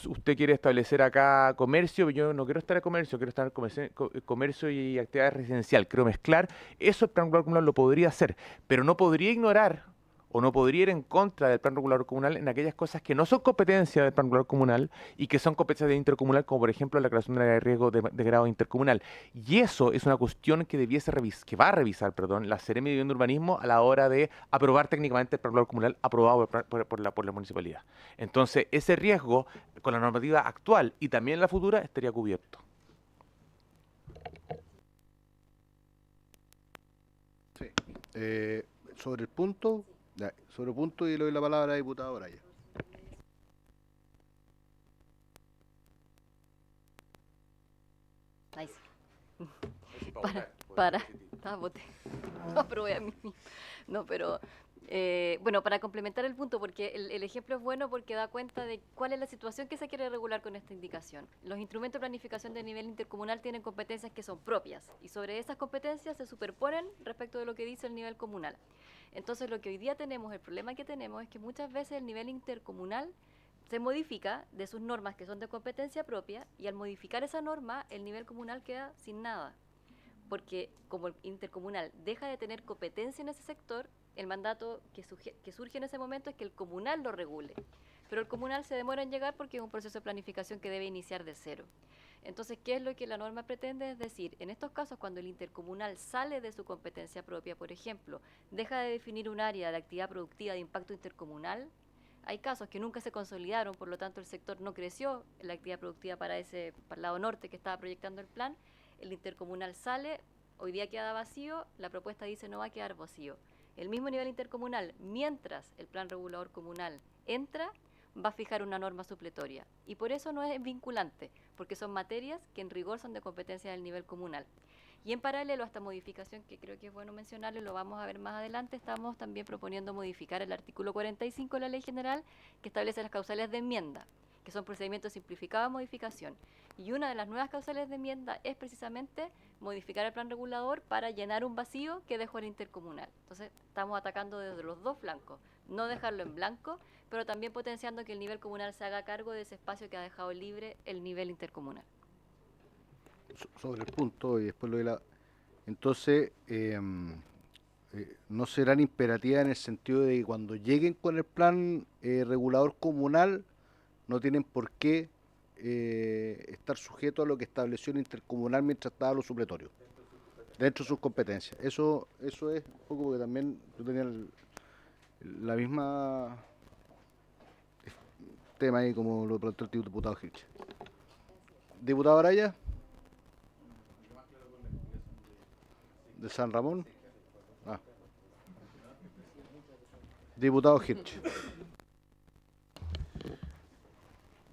Usted quiere establecer acá comercio, yo no quiero estar en comercio, quiero estar en comercio y actividad residencial, quiero mezclar, eso el plan regulador comunal lo podría hacer, pero no podría ignorar o no podría ir en contra del plan regulador comunal en aquellas cosas que no son competencia del plan regulador comunal y que son competencias de intercomunal, como por ejemplo la creación de área de riesgo de grado intercomunal. Y eso es una cuestión que que va a revisar, la Seremi de Vivienda y Urbanismo a la hora de aprobar técnicamente el plan regulador comunal aprobado por la municipalidad. Entonces, ese riesgo con la normativa actual y también la futura estaría cubierto. Sí. Sobre el punto, y le doy la palabra a la diputada Braya. Nice. Voté. No, aprobé a mí. No, pero bueno, para complementar el punto, porque el ejemplo es bueno porque da cuenta de cuál es la situación que se quiere regular con esta indicación. Los instrumentos de planificación de nivel intercomunal tienen competencias que son propias y sobre esas competencias se superponen respecto de lo que dice el nivel comunal. Entonces, lo que hoy día tenemos, el problema que tenemos es que muchas veces el nivel intercomunal se modifica de sus normas que son de competencia propia y al modificar esa norma, el nivel comunal queda sin nada. Porque como el intercomunal deja de tener competencia en ese sector, el mandato que surge en ese momento es que el comunal lo regule. Pero el comunal se demora en llegar porque es un proceso de planificación que debe iniciar de cero. Entonces, ¿qué es lo que la norma pretende? Es decir, en estos casos, cuando el intercomunal sale de su competencia propia, por ejemplo, deja de definir un área de actividad productiva de impacto intercomunal, hay casos que nunca se consolidaron, por lo tanto el sector no creció en la actividad productiva para el lado norte que estaba proyectando el plan, el intercomunal sale, hoy día queda vacío, la propuesta dice no va a quedar vacío. El mismo nivel intercomunal, mientras el plan regulador comunal entra, va a fijar una norma supletoria. Y por eso no es vinculante, porque son materias que en rigor son de competencia del nivel comunal. Y en paralelo a esta modificación, que creo que es bueno mencionarlo y lo vamos a ver más adelante, estamos también proponiendo modificar el artículo 45 de la Ley General, que establece las causales de enmienda, que son procedimientos simplificados de modificación. Y una de las nuevas causales de enmienda es precisamente modificar el plan regulador para llenar un vacío que dejó el intercomunal. Entonces, estamos atacando desde los dos flancos, no dejarlo en blanco, pero también potenciando que el nivel comunal se haga cargo de ese espacio que ha dejado libre el nivel intercomunal. Sobre el punto y después lo de la... Entonces, no serán imperativas en el sentido de que cuando lleguen con el plan regulador comunal no tienen por qué estar sujetos a lo que estableció el intercomunal mientras estaba lo supletorio, dentro de sus competencias. Eso es un poco porque también yo tenía la misma tema ahí como lo planteó el diputado Hirsch. Diputado Araya, de San Ramón. Diputado Hirsch.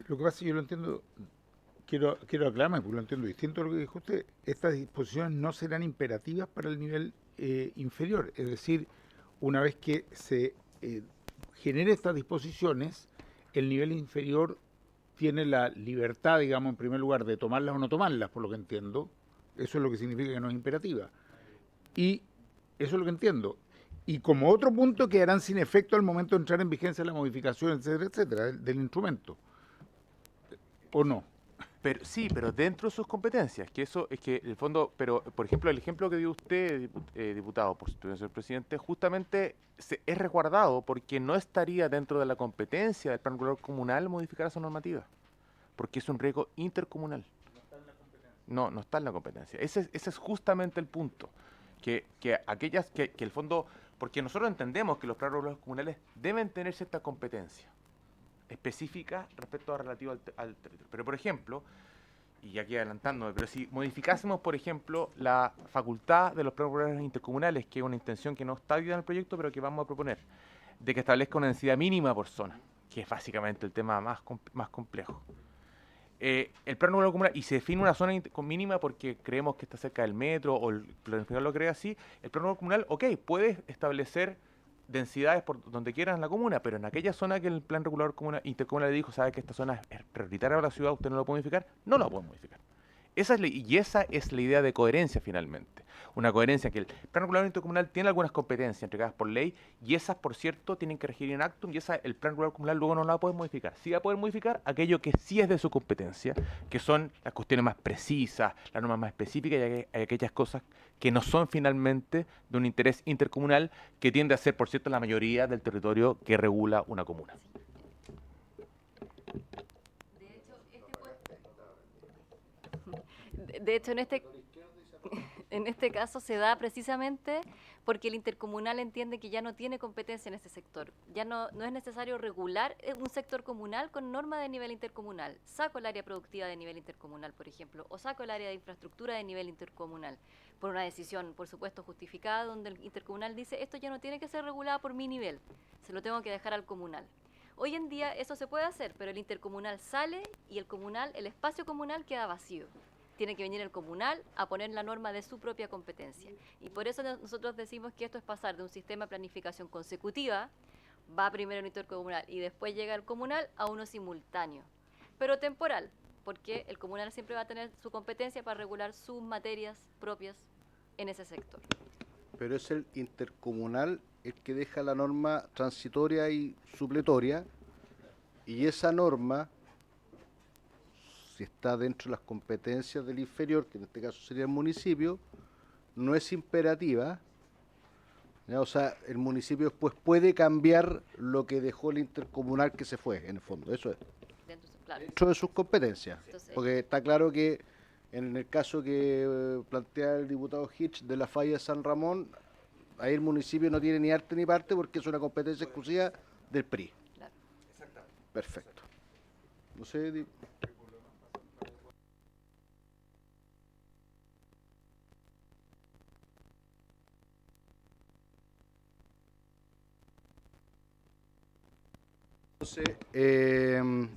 Lo que pasa es que yo lo entiendo, quiero aclararme porque lo entiendo distinto a lo que dijo usted. Estas disposiciones no serán imperativas para el nivel inferior, es decir, una vez que se genere estas disposiciones, el nivel inferior tiene la libertad, digamos, en primer lugar, de tomarlas o no tomarlas, por lo que entiendo. Eso es lo que significa que no es imperativa. Y eso es lo que entiendo. Y como otro punto quedarán sin efecto al momento de entrar en vigencia la modificación, etcétera, etcétera, del instrumento. ¿O no? Pero sí, pero dentro de sus competencias, que eso es que el fondo, pero por ejemplo el ejemplo que dio usted, diputado, por supuesto, señor presidente, justamente es resguardado porque no estaría dentro de la competencia del plan regulador comunal modificar esa normativa, porque es un riesgo intercomunal. No, no está en la competencia. Ese es justamente el punto, que aquellas que el fondo, porque nosotros entendemos que los planes reguladores comunales deben tener cierta competencia específica respecto a relativo al territorio. Pero, por ejemplo, y aquí adelantándome, pero si modificásemos, por ejemplo, la facultad de los planes reguladores intercomunales, que es una intención que no está en el proyecto, pero que vamos a proponer, de que establezca una densidad mínima por zona, que es básicamente el tema más complejo. El plan regulador comunal, y se define una zona mínima porque creemos que está cerca del metro, o el planificador lo cree así, el plan regulador comunal, ok, puede establecer densidades por donde quieran en la comuna, pero en aquella zona que el plan regulador intercomunal le dijo, sabe que esta zona es prioritaria para la ciudad, usted no lo puede modificar, no lo puede modificar. Y esa es la idea de coherencia finalmente. Una coherencia que el plan regulador intercomunal tiene algunas competencias entregadas por ley y esas, por cierto, tienen que regir en actum y el plan regulador comunal luego no la va a poder modificar. Sí va a poder modificar aquello que sí es de su competencia, que son las cuestiones más precisas, las normas más específicas y aquellas cosas que no son finalmente de un interés intercomunal que tiende a ser, por cierto, la mayoría del territorio que regula una comuna. De hecho, en este caso se da precisamente porque el intercomunal entiende que ya no tiene competencia en este sector. Ya no es necesario regular un sector comunal con norma de nivel intercomunal. Saco el área productiva de nivel intercomunal, por ejemplo, o saco el área de infraestructura de nivel intercomunal, por una decisión, por supuesto, justificada, donde el intercomunal dice, esto ya no tiene que ser regulado por mi nivel, se lo tengo que dejar al comunal. Hoy en día eso se puede hacer, pero el intercomunal sale y el espacio comunal queda vacío. Tiene que venir el comunal a poner la norma de su propia competencia. Y por eso nosotros decimos que esto es pasar de un sistema de planificación consecutiva, va primero el intercomunal y después llega el comunal, a uno simultáneo, pero temporal, porque el comunal siempre va a tener su competencia para regular sus materias propias en ese sector. Pero es el intercomunal el que deja la norma transitoria y supletoria, y esa norma, si está dentro de las competencias del inferior, que en este caso sería el municipio, no es imperativa, ¿ya? O sea, el municipio después puede cambiar lo que dejó el intercomunal que se fue, en el fondo, eso es. Dentro de sus competencias, porque está claro que en el caso que plantea el diputado Hitch de la falla de San Ramón, ahí el municipio no tiene ni arte ni parte porque es una competencia exclusiva del PRI. Claro. Perfecto. No sé...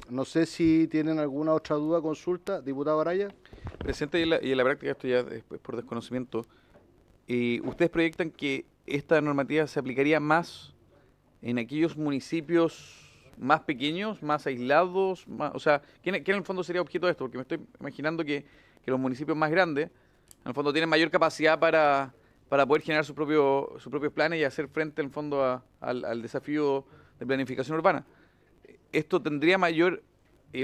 No sé si tienen alguna otra duda, consulta, diputado Araya. Presidente, y en la práctica, esto ya es por desconocimiento, ¿ustedes proyectan que esta normativa se aplicaría más en aquellos municipios más pequeños, más aislados? O sea, ¿quién en el fondo sería objeto de esto? Porque me estoy imaginando que los municipios más grandes, en el fondo, tienen mayor capacidad para poder generar sus propios planes y hacer frente, en el fondo, al desafío de planificación urbana. ¿Esto tendría mayor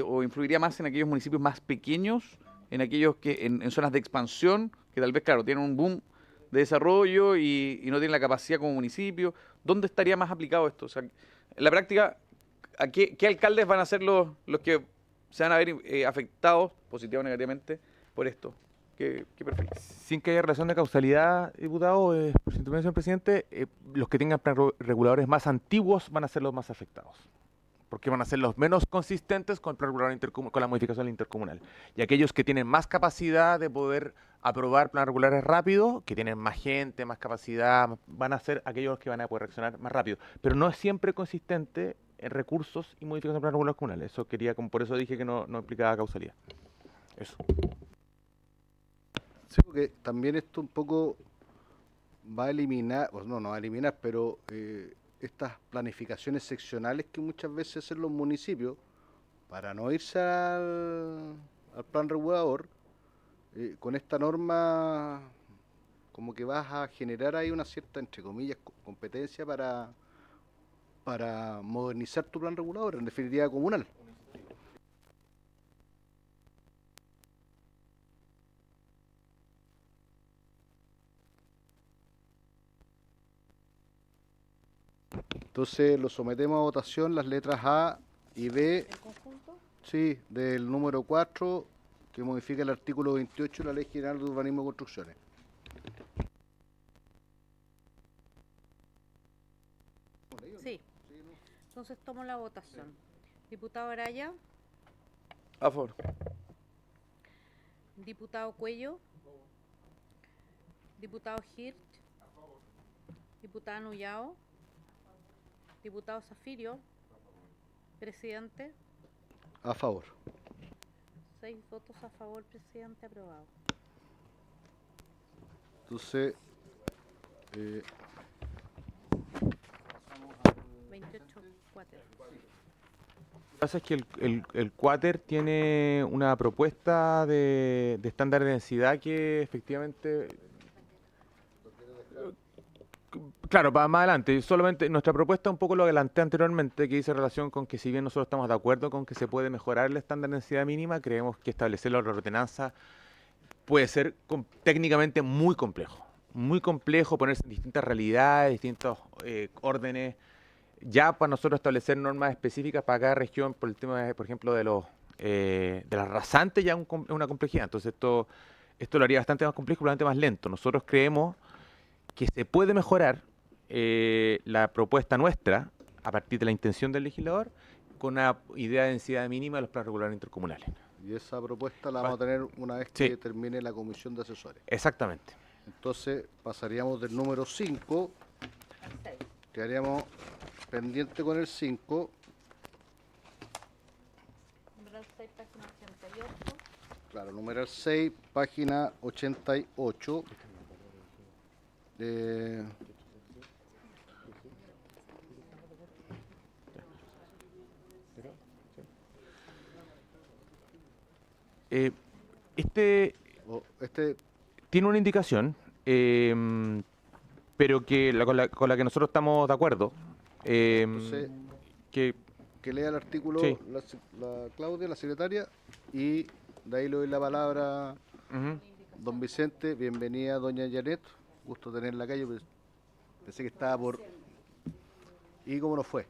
o influiría más en aquellos municipios más pequeños, en aquellos que en zonas de expansión, que tal vez, claro, tienen un boom de desarrollo y no tienen la capacidad como municipio? ¿Dónde estaría más aplicado esto? O sea, en la práctica, ¿a qué alcaldes van a ser los que se van a ver afectados, positiva o negativamente, por esto? ¿Qué perfil? Sin que haya relación de causalidad, diputado, por su intervención, presidente, los que tengan plan reguladores más antiguos van a ser los más afectados, porque van a ser los menos consistentes con el plan regulador con la modificación intercomunal. Y aquellos que tienen más capacidad de poder aprobar planes regulares rápido, que tienen más gente, más capacidad, van a ser aquellos que van a poder reaccionar más rápido. Pero no es siempre consistente en recursos y modificación de planes regulares comunales. Eso por eso dije que no implicaba causalidad. Eso. Sí, porque también esto un poco va a eliminar, o no va a eliminar, pero estas planificaciones seccionales que muchas veces hacen los municipios para no irse al plan regulador, con esta norma como que vas a generar ahí una cierta, entre comillas, competencia para modernizar tu plan regulador, en definitiva comunal. Entonces lo sometemos a votación las letras A y B. ¿En conjunto? Sí, del número 4, que modifica el artículo 28 de la Ley General de Urbanismo y Construcciones. Sí. Entonces tomo la votación. Diputado Araya. A favor. Diputado Cuello. Diputado Hirt. Diputada Nullao. Diputado Zafirio. Presidente. A favor. 6 votos a favor, presidente, aprobado. Entonces, 28-4. Lo que pasa es que el Quater tiene una propuesta de estándar de densidad que efectivamente... Claro, para más adelante. Solamente nuestra propuesta un poco lo adelanté anteriormente, que dice relación con que si bien nosotros estamos de acuerdo con que se puede mejorar el estándar de densidad mínima, creemos que establecer la ordenanza puede ser técnicamente muy complejo, ponerse en distintas realidades, distintos órdenes. Ya para nosotros establecer normas específicas para cada región, por el tema, por ejemplo, de las rasantes, ya es una complejidad. Entonces esto lo haría bastante más complejo y bastante más lento. Nosotros creemos que se puede mejorar la propuesta nuestra a partir de la intención del legislador con una idea de densidad mínima de los planes regulares intercomunales. Y esa propuesta la vamos a tener una vez que termine la comisión de asesores. Exactamente. Entonces pasaríamos del número 5, quedaríamos pendiente con el 5. Numeral 6, página 88. Claro, numeral 6, página 88. Este tiene una indicación, pero que con la que nosotros estamos de acuerdo. Entonces, que lea el artículo la Claudia, la secretaria, y de ahí le doy la palabra don Vicente. Bienvenida, doña Janet. Gusto tenerla acá. Yo pensé que estaba por... ¿Y cómo no fue?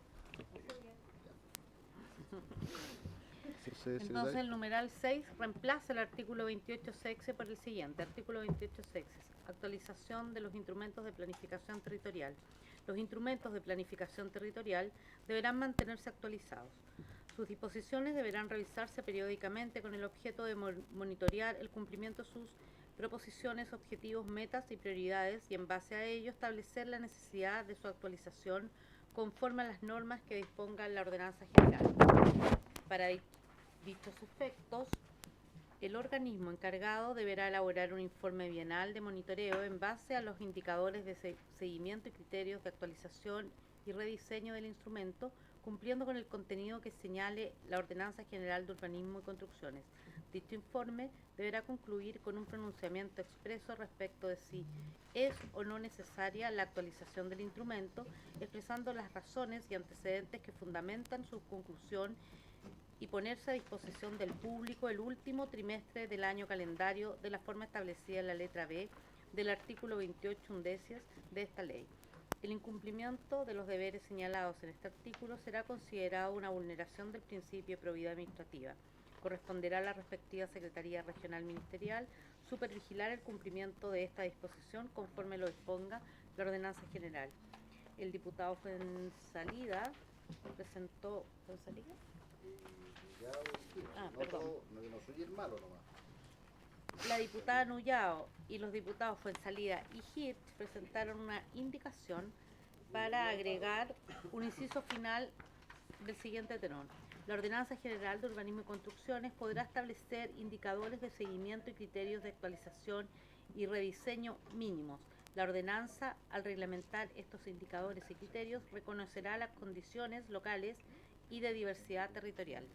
Entonces el numeral 6 reemplaza el artículo 28 sexe por el siguiente. Artículo 28 sexe. Actualización de los instrumentos de planificación territorial. Los instrumentos de planificación territorial deberán mantenerse actualizados. Sus disposiciones deberán revisarse periódicamente con el objeto de monitorear el cumplimiento de sus proposiciones, objetivos, metas y prioridades, y en base a ello establecer la necesidad de su actualización conforme a las normas que disponga la ordenanza general. Para dichos efectos, el organismo encargado deberá elaborar un informe bienal de monitoreo en base a los indicadores de seguimiento y criterios de actualización y rediseño del instrumento, cumpliendo con el contenido que señale la Ordenanza General de Urbanismo y Construcciones. Dicho informe deberá concluir con un pronunciamiento expreso respecto de si es o no necesaria la actualización del instrumento, expresando las razones y antecedentes que fundamentan su conclusión y ponerse a disposición del público el último trimestre del año calendario de la forma establecida en la letra B del artículo 28 undécimas de esta ley. El incumplimiento de los deberes señalados en este artículo será considerado una vulneración del principio de probidad administrativa. Corresponderá a la respectiva Secretaría Regional Ministerial supervigilar el cumplimiento de esta disposición conforme lo disponga la Ordenanza General. El diputado Fuenzalida presentó... ¿Fuenzalida? Perdón. No soy el malo nomás. La diputada Nullao y los diputados Fuenzalida y Hirsch presentaron una indicación para agregar un inciso final del siguiente tenor. La Ordenanza General de Urbanismo y Construcciones podrá establecer indicadores de seguimiento y criterios de actualización y rediseño mínimos. La ordenanza, al reglamentar estos indicadores y criterios, reconocerá las condiciones locales y de diversidad territorial.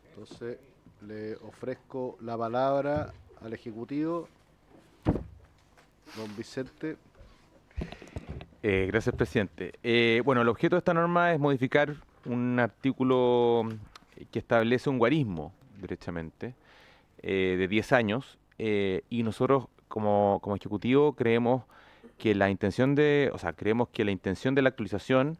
Entonces, le ofrezco la palabra al Ejecutivo, don Vicente. Gracias, presidente. Bueno, el objeto de esta norma es modificar un artículo que establece un guarismo, derechamente, de 10 años, y nosotros como Ejecutivo creemos que la intención de la actualización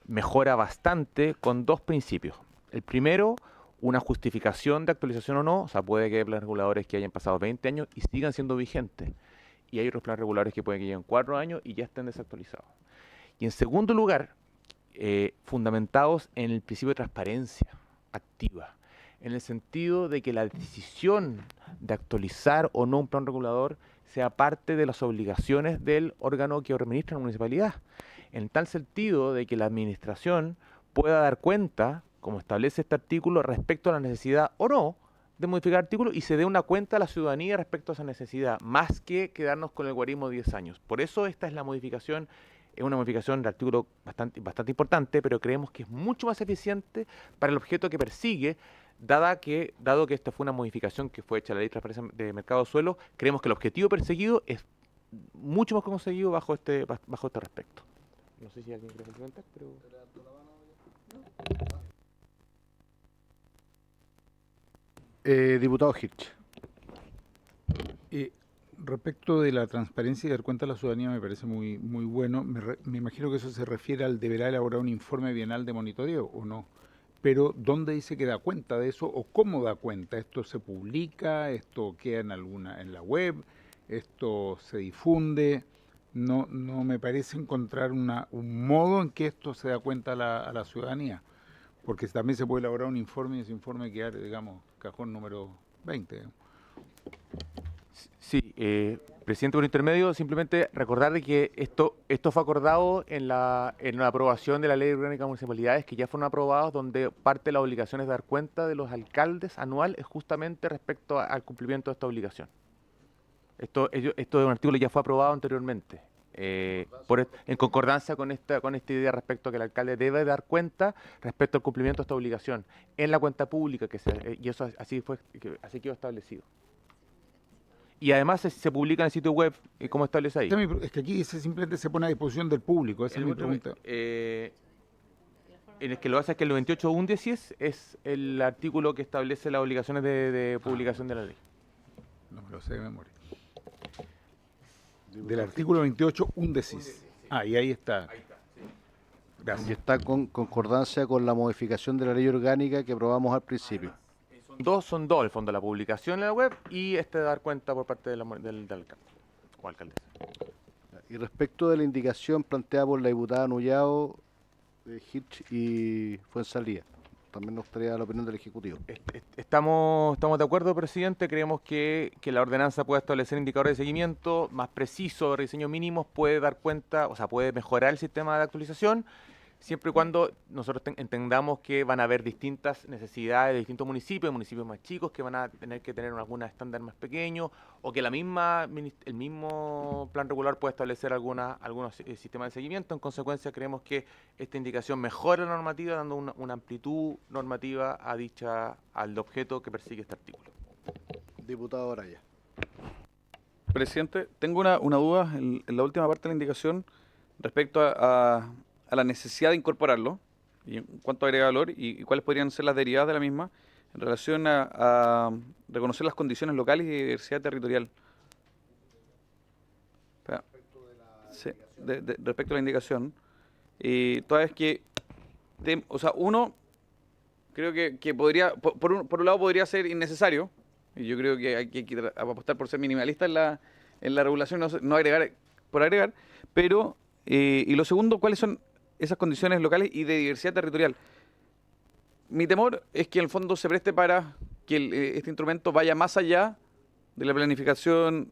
mejora bastante con dos principios. El primero, una justificación de actualización o no, o sea, puede que haya planes reguladores que hayan pasado 20 años y sigan siendo vigentes, y hay otros planes reguladores que pueden que lleven 4 años y ya estén desactualizados. Y en segundo lugar, fundamentados en el principio de transparencia activa, en el sentido de que la decisión de actualizar o no un plan regulador sea parte de las obligaciones del órgano que administra la municipalidad, en tal sentido de que la administración pueda dar cuenta, como establece este artículo, respecto a la necesidad o no de modificar el artículo y se dé una cuenta a la ciudadanía respecto a esa necesidad, más que quedarnos con el guarismo de 10 años. Por eso esta es la modificación Es una modificación del artículo bastante importante, pero creemos que es mucho más eficiente para el objeto que persigue, dado que esta fue una modificación que fue hecha a la ley de transparencia de mercado de suelo. Creemos que el objetivo perseguido es mucho más conseguido bajo este respecto. No sé si alguien quiere complementar, pero... Diputado Hirsch. Respecto de la transparencia y dar cuenta a la ciudadanía, me parece muy bueno. Me imagino que eso se refiere al deberá elaborar un informe bienal de monitoreo o no. Pero ¿dónde dice que da cuenta de eso o cómo da cuenta? ¿Esto se publica? ¿Esto queda en la web? ¿Esto se difunde? No me parece encontrar un modo en que esto se da cuenta a la ciudadanía. Porque también se puede elaborar un informe y ese informe quedar, digamos, cajón número 20. Digamos. Sí, presidente, por intermedio, simplemente recordar de que esto fue acordado en la aprobación de la Ley Orgánica de Municipalidades, que ya fueron aprobados, donde parte de las obligaciones de dar cuenta de los alcaldes anual es justamente respecto al cumplimiento de esta obligación. Esto es un artículo que ya fue aprobado anteriormente, en concordancia con esta idea respecto a que el alcalde debe dar cuenta respecto al cumplimiento de esta obligación en la cuenta pública, y eso así quedó establecido. Y además se publica en el sitio web, ¿cómo establece ahí? Es que aquí simplemente se pone a disposición del público, esa es mi pregunta. En el que lo hace es que el 98.1 es el artículo que establece las obligaciones de publicación de la ley. No me lo sé de memoria. Del artículo 28.1. Y ahí está. Gracias. Y está con concordancia con la modificación de la ley orgánica que aprobamos al principio. Son dos, el fondo, la publicación en la web y de dar cuenta por parte del alcalde o alcaldesa. Y respecto de la indicación planteada por la diputada Nullao, Hirsch y Fuenzalía, también nos gustaría la opinión del Ejecutivo. Estamos de acuerdo, presidente. Creemos que la ordenanza puede establecer indicadores de seguimiento más precisos, de diseño mínimos, puede dar cuenta, o sea, puede mejorar el sistema de actualización, siempre y cuando nosotros entendamos que van a haber distintas necesidades de distintos municipios más chicos que van a tener que tener algunos estándares más pequeños, o que el mismo plan regular puede establecer algunos sistemas de seguimiento. En consecuencia, creemos que esta indicación mejora la normativa, dando una amplitud normativa al objeto que persigue este artículo. Diputado Araya. Presidente, tengo una duda en la última parte de la indicación respecto a la necesidad de incorporarlo y en cuanto a agregar valor y cuáles podrían ser las derivadas de la misma en relación a reconocer las condiciones locales y diversidad territorial. Respecto a la indicación, toda vez que, uno, creo que podría, por un lado podría ser innecesario, y yo creo que hay que apostar por ser minimalista en la regulación, no agregar por agregar, pero, y lo segundo, ¿cuáles son esas condiciones locales y de diversidad territorial? Mi temor es que en el fondo se preste para que este instrumento vaya más allá de la planificación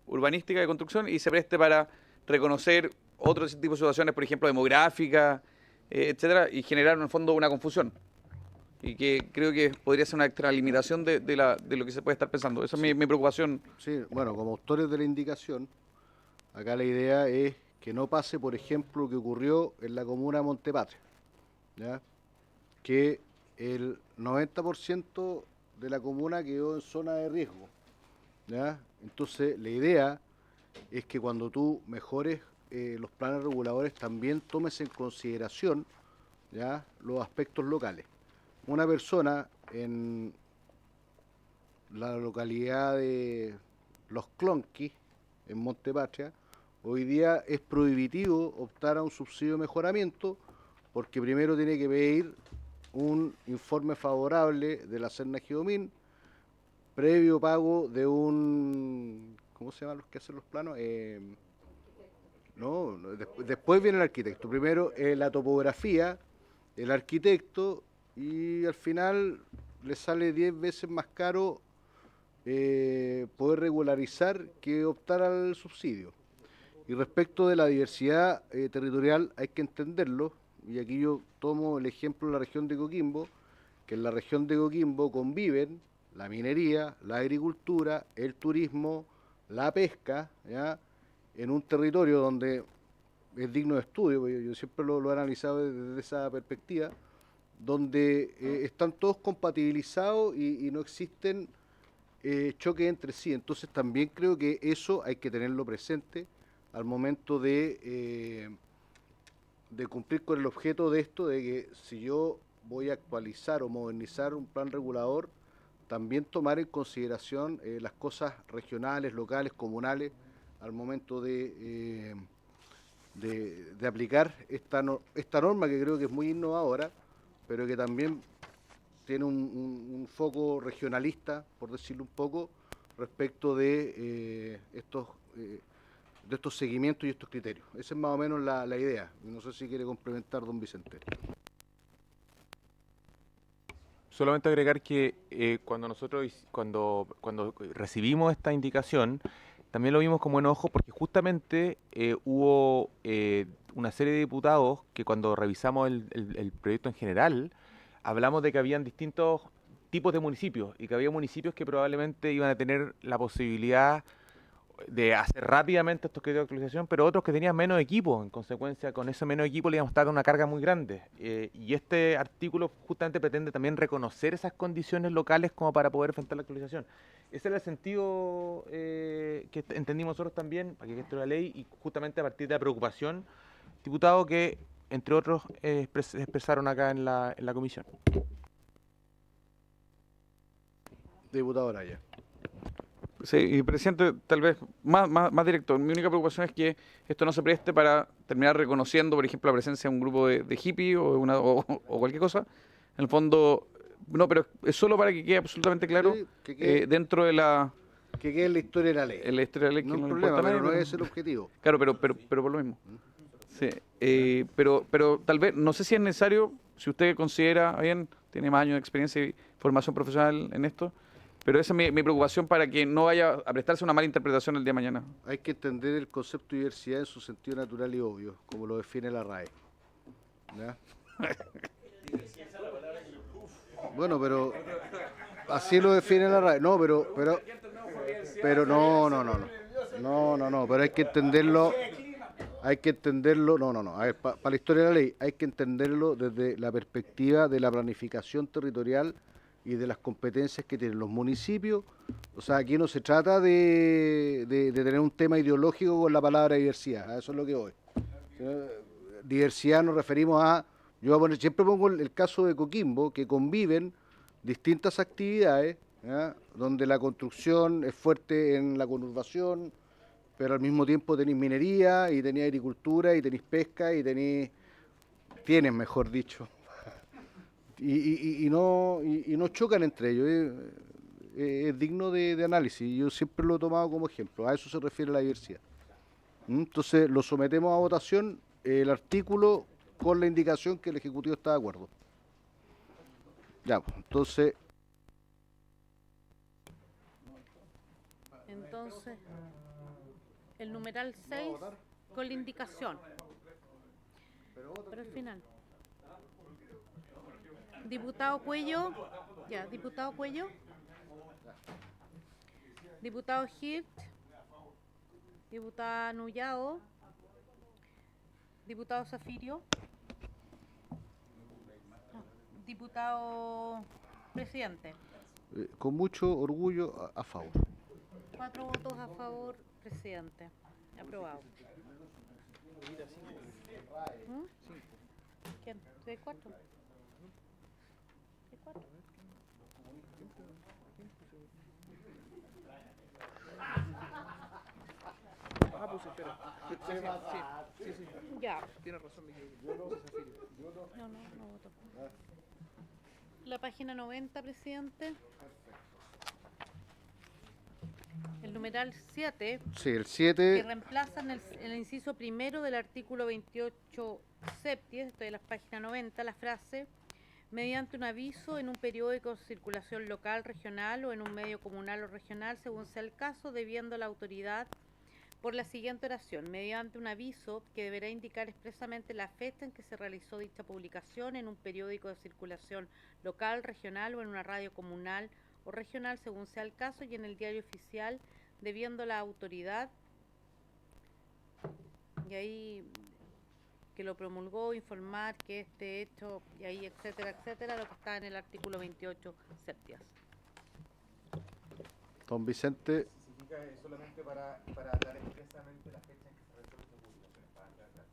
urbanística de construcción y se preste para reconocer otros tipos de situaciones, por ejemplo, demográficas, etcétera, y generar en el fondo una confusión. Y que creo que podría ser una extralimitación de lo que se puede estar pensando. Esa es mi preocupación. Sí, bueno, como autores de la indicación, acá la idea es que no pase, por ejemplo, lo que ocurrió en la comuna de Montepatria, ¿ya? Que el 90% de la comuna quedó en zona de riesgo, ¿ya? Entonces, la idea es que cuando tú mejores los planes reguladores, también tomes en consideración, ¿ya?, los aspectos locales. Una persona en la localidad de Los Clonquis, en Montepatria, hoy día es prohibitivo optar a un subsidio de mejoramiento porque primero tiene que pedir un informe favorable de la Serna-Geomín, previo pago de un... ¿Cómo se llaman los que hacen los planos? Después viene el arquitecto. Primero la topografía, el arquitecto, y al final le sale 10 veces más caro poder regularizar que optar al subsidio. Y respecto de la diversidad territorial, hay que entenderlo, y aquí yo tomo el ejemplo de la región de Coquimbo, que en la región de Coquimbo conviven la minería, la agricultura, el turismo, la pesca, ¿ya?, en un territorio donde es digno de estudio, porque yo siempre lo he analizado desde esa perspectiva, donde están todos compatibilizados y no existen choques entre sí. Entonces también creo que eso hay que tenerlo presente al momento de cumplir con el objeto de esto, de que si yo voy a actualizar o modernizar un plan regulador, también tomar en consideración las cosas regionales, locales, comunales, al momento de aplicar esta norma, que creo que es muy innovadora, pero que también tiene un foco regionalista, por decirlo un poco, respecto de estos seguimientos y estos criterios. Esa es más o menos la idea. No sé si quiere complementar, don Vicente. Solamente agregar que cuando recibimos esta indicación, también lo vimos con buen ojo porque justamente hubo una serie de diputados que cuando revisamos el proyecto en general, hablamos de que habían distintos tipos de municipios y que había municipios que probablemente iban a tener la posibilidad de hacer rápidamente estos criterios de actualización, pero otros que tenían menos equipo. En consecuencia, con ese menos equipo le íbamos a estar una carga muy grande. Y este artículo justamente pretende también reconocer esas condiciones locales como para poder enfrentar la actualización. Ese era el sentido que entendimos nosotros también, para que esto la ley, y justamente a partir de la preocupación, diputado, que entre otros expresaron acá en la comisión. Diputado Araya. Sí, y presidente, tal vez más directo. Mi única preocupación es que esto no se preste para terminar reconociendo, por ejemplo, la presencia de un grupo de hippies o cualquier cosa. En el fondo, no, pero es solo para que quede absolutamente claro Sí, dentro de la... Que quede en la historia de la ley. En la historia de la ley, No que hay no le problema, importa a nadie, pero no es el objetivo. Claro, pero por lo mismo. Sí, pero tal vez, no sé si es necesario, si usted considera, bien, tiene más años de experiencia y formación profesional en esto, pero esa es mi preocupación para que no vaya a prestarse una mala interpretación el día de mañana. Hay que entender el concepto de diversidad en su sentido natural y obvio, como lo define la RAE. ¿Ya? Bueno, pero así lo define la RAE. No, pero no, pero hay que entenderlo. A ver, para la historia de la ley hay que entenderlo desde la perspectiva de la planificación territorial y de las competencias que tienen los municipios. O sea, aquí no se trata de tener un tema ideológico con la palabra diversidad, a eso es lo que voy. Diversidad nos referimos a, siempre pongo el caso de Coquimbo, que conviven distintas actividades, ¿ya? Donde la construcción es fuerte en la conurbación, pero al mismo tiempo tenéis minería, y tenéis agricultura, y tenéis pesca, y tienes, mejor dicho, y no chocan entre ellos. Es digno de análisis. Yo siempre lo he tomado como ejemplo. A eso se refiere la diversidad. Entonces lo sometemos a votación el artículo con la indicación que el Ejecutivo está de acuerdo. Ya, pues, entonces el numeral 6 con la indicación. Pero al final. Diputado Cuello. Ya, diputado Cuello. Diputado Hirt. Diputada Nullado. Diputado Zafirio. Diputado Presidente. Con mucho orgullo a favor. 4 votos a favor, presidente. Aprobado. ¿Quién? ¿Soy 4? ¿Soy 4? Ah, pues espera. Sí. Ya. Tiene razón, No voto. La página 90, presidente. El numeral 7. Sí, el 7. Que reemplaza en el inciso primero del artículo 28 septies, estoy en la página 90, la frase: mediante un aviso en un periódico de circulación local, regional o en un medio comunal o regional, según sea el caso, debiendo la autoridad por la siguiente oración: mediante un aviso que deberá indicar expresamente la fecha en que se realizó dicha publicación en un periódico de circulación local, regional o en una radio comunal o regional, según sea el caso, y en el diario oficial, debiendo la autoridad. Y ahí que lo promulgó, informar que este hecho, y ahí etcétera, etcétera, lo que está en el artículo 28 septias. Don Vicente. Solamente para dar expresamente la fecha en que se resuelven las publicaciones, para aclarar.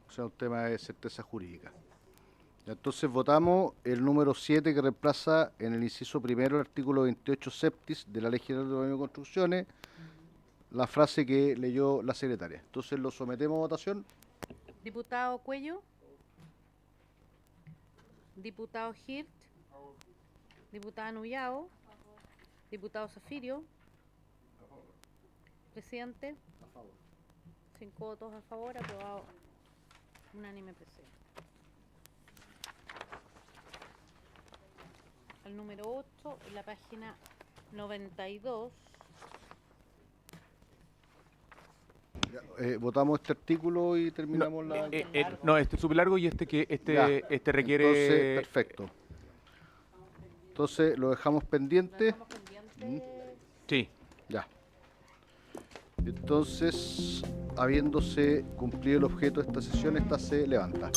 O sea, un tema de certeza jurídica. Entonces votamos el número 7 que reemplaza en el inciso primero el artículo 28 septis de la Ley General de Urbanismo y Construcciones, la frase que leyó la secretaria. Entonces lo sometemos a votación. Diputado Cuello. Diputado Hirt. Diputada Nuyao. Diputado Zafirio. Presidente. 5 votos a favor, aprobado unánime presidente. Al número 8, en la página 92. Votamos este artículo y terminamos la... No, este es súper largo y este requiere... Entonces, perfecto. Entonces, lo dejamos pendiente. Sí. Ya. Entonces, habiéndose cumplido el objeto de esta sesión, esta se levanta.